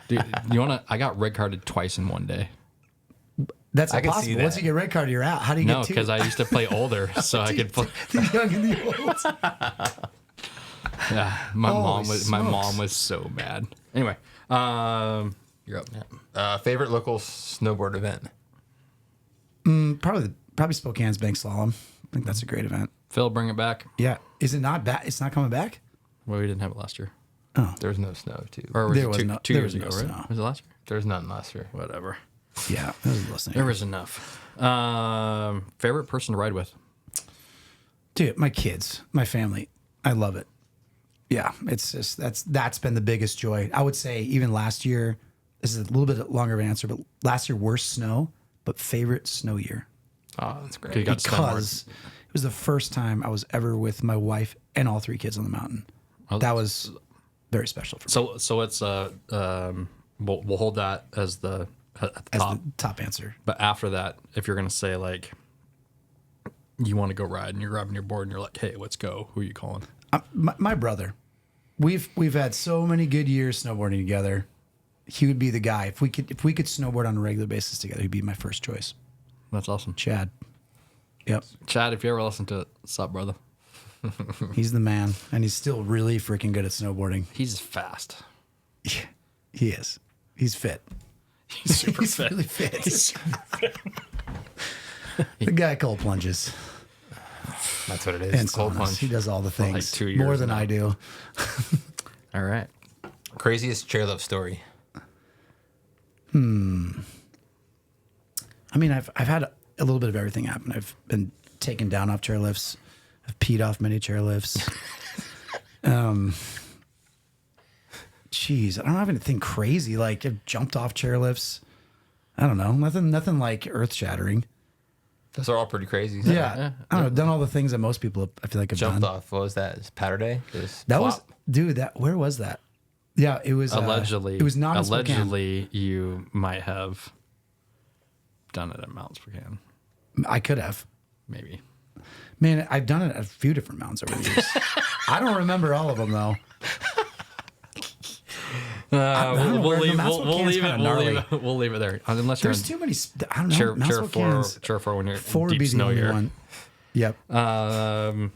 Dude, you wanna? I got red carded twice in one day. That's I can see impossible. that. Once you get red card, you're out. How do you No, get two? because I used to play older, so I could play. The young and the old. Yeah, my Holy mom was so mad. Anyway, you're up. Favorite local snowboard event? Probably Spokane's bank slalom. I think that's a great event. Phil, bring it back. Yeah. Is it not back? It's not coming back? Well, we didn't have it last year. There's no snow, too. Or was There it was two, no- two there years was ago, no right? snow. Was it last year? There's none last year. Whatever. Yeah. That was listening. There was enough. Favorite person to ride with? Dude, my kids, my family. I love it. Yeah. It's just, that's been the biggest joy. I would say even last year, this is a little bit longer of an answer, but last year, worst snow, but favorite snow year. Oh, that's great. You got to spend more. Because it was the first time I was ever with my wife and all 3 kids on the mountain. Oh, That was very special for me. So it's we'll hold that as the at the As top. the top answer. But after that, if you're gonna say like you want to go ride and you're grabbing your board and you're like, hey, let's go. Who are you calling? My brother, we've had so many good years snowboarding together. He would be the guy. If we could snowboard on a regular basis together, he'd be my first choice. That's awesome. Chad. Yep. Chad, if you ever listen to it, what's up, brother? He's the man. And he's still really freaking good at snowboarding. He's fast. Yeah, he is. He's fit. He's super He's fit. really fit. The guy cold plunges. That's what it is. And Cold saunas. plunge. He does all the like things 2 years more than now. I do. All right. Craziest chairlift story? I mean, I've had a little bit of everything happen. I've been taken down off chairlifts. I've peed off many chairlifts. Geez, I don't have anything crazy. Like I've jumped off chairlifts. I don't know. Nothing like earth shattering. Those are all pretty crazy. Yeah. I don't know. Done all the things that most people I feel like have Jumped done. off. What was that? Is Powder Day? Just That flop? was, dude, where was that? Yeah, it was Allegedly, it was not in Spokane. allegedly, you might have done it at Mount Spokane. I could have. Maybe. Man, I've done it at a few different mountains over the years. I don't remember all of them though. don't know where the Mount Spokane's kinda gnarly. We'll leave it there. Unless you're There's too many. I don't know. chair, Mount chair four, Spokane's chair four when you're four in would be deep the snow only year. one. Yep. I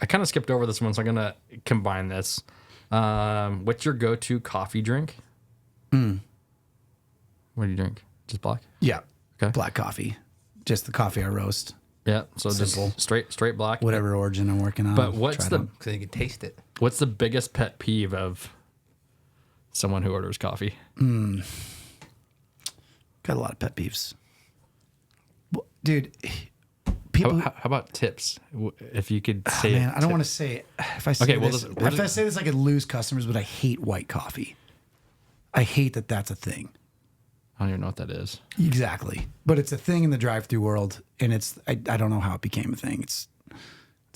kind of skipped over this one, so I'm gonna combine this. What's your go-to coffee drink? What do you drink? Just black? Yeah. Okay. Black coffee. Just the coffee I roast. Yeah. So Simple. just straight black. Whatever origin I'm working on. But what's Try the it out. So you can taste it. what's the biggest pet peeve of someone who orders coffee? Got a lot of pet peeves. Well, dude, people. How about tips? If you could say Man, it, I don't want to say if I say Okay, well, this. we'll If I say this, I could lose customers. But I hate white coffee. I hate that that's a thing. I don't even know what that is. Exactly, but it's a thing in the drive-through world, and it's I don't know how it became a thing.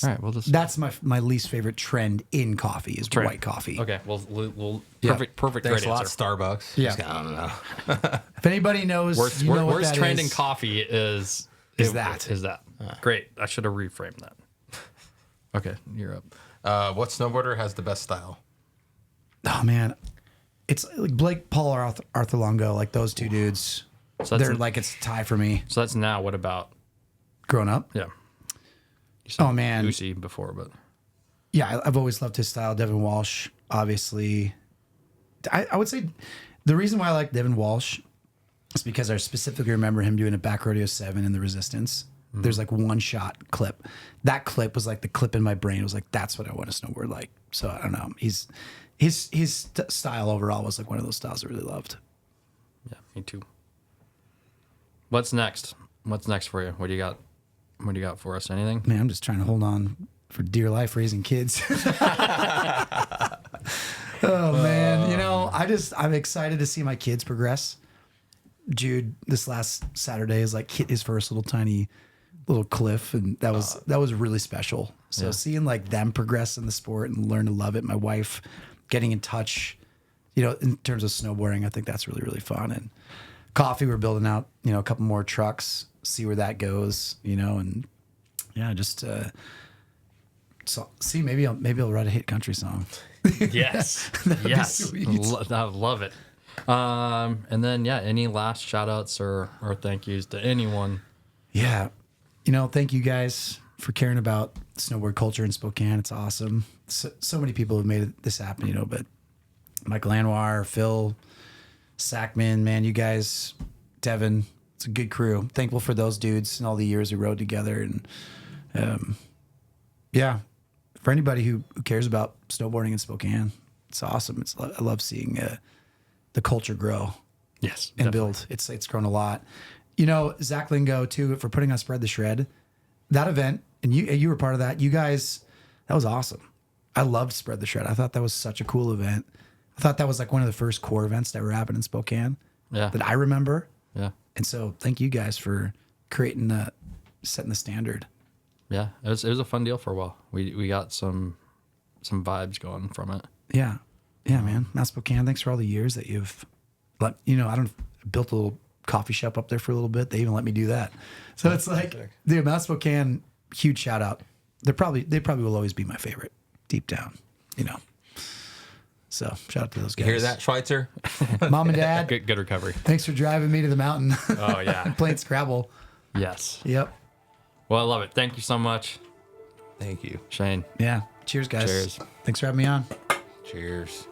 All right, we'll just That's my least favorite trend in coffee is white coffee. Okay, we'll Yeah. perfect. Thanks Great a lot, answer. Starbucks. Yeah. Just, I don't know. If anybody knows, Worst, you know what worst that trend in is. coffee is that. Great. I should have reframed that. Okay, you're up. What snowboarder has the best style? Oh man, it's like Blake Paul or Arthur Longo, like those two dudes. So that's They're like it's a tie for me. So that's now. What about? Growing up, Yeah. You said Oh, man. Goosey before, but yeah, I've always loved his style. Devin Walsh, obviously. I would say the reason why I like Devin Walsh is because I specifically remember him doing a back rodeo 7 in the Resistance. There's like one shot clip. That clip was like the clip in my brain. It was like, that's what I want to snowboard like. So I don't know. His style overall was like one of those styles I really loved. yeah, me too. What's next? What's next for you? What do you got? What do you got for us? Anything? Man, I'm just trying to hold on for dear life raising kids. Oh man, I'm excited to see my kids progress. Jude this last Saturday is like hit his first little tiny little cliff, and that was really special. So Yeah. seeing like them progress in the sport and learn to love it, my wife getting in touch, in terms of snowboarding, I think that's really, really fun. And coffee, we're building out, a couple more trucks, see where that goes, and yeah, just so see, maybe I'll write a hit country song. Yes. That'd Yes. be sweet. I love it. And then, any last shout outs or thank yous to anyone? Yeah. Thank you guys for caring about snowboard culture in Spokane. It's awesome. So many people have made this happen, but Michael Anwar, Phil, Sackman, man, you guys, Devin, it's a good crew. Thankful for those dudes and all the years we rode together. And yeah, for anybody who cares about snowboarding in Spokane, it's awesome. I love seeing the culture grow. Yes. And definitely. build. It's grown a lot. Zach Lingo too, for putting on Spread the Shred, that event, and you were part of that. You guys, that was awesome. I loved Spread the Shred. I thought that was such a cool event. I thought that was like one of the first core events that ever happened in Spokane. Yeah. That I remember. Yeah. And so thank you guys for setting the standard. Yeah. It was a fun deal for a while. We got some vibes going from it. Yeah. Yeah, man. Mount Spokane, thanks for all the years that you've let, I built a little coffee shop up there for a little bit. They even let me do that. So it's like, dude, Mount Spokane, huge shout out. They probably will always be my favorite deep down, So shout out to those guys. You hear that, Schweitzer? Mom and Dad, Good recovery. thanks for driving me to the mountain. Oh, yeah. Playing Scrabble. Yes. Yep. Well, I love it. Thank you so much, Thank you. Shane. Yeah. Cheers, guys. Cheers. Thanks for having me on. Cheers.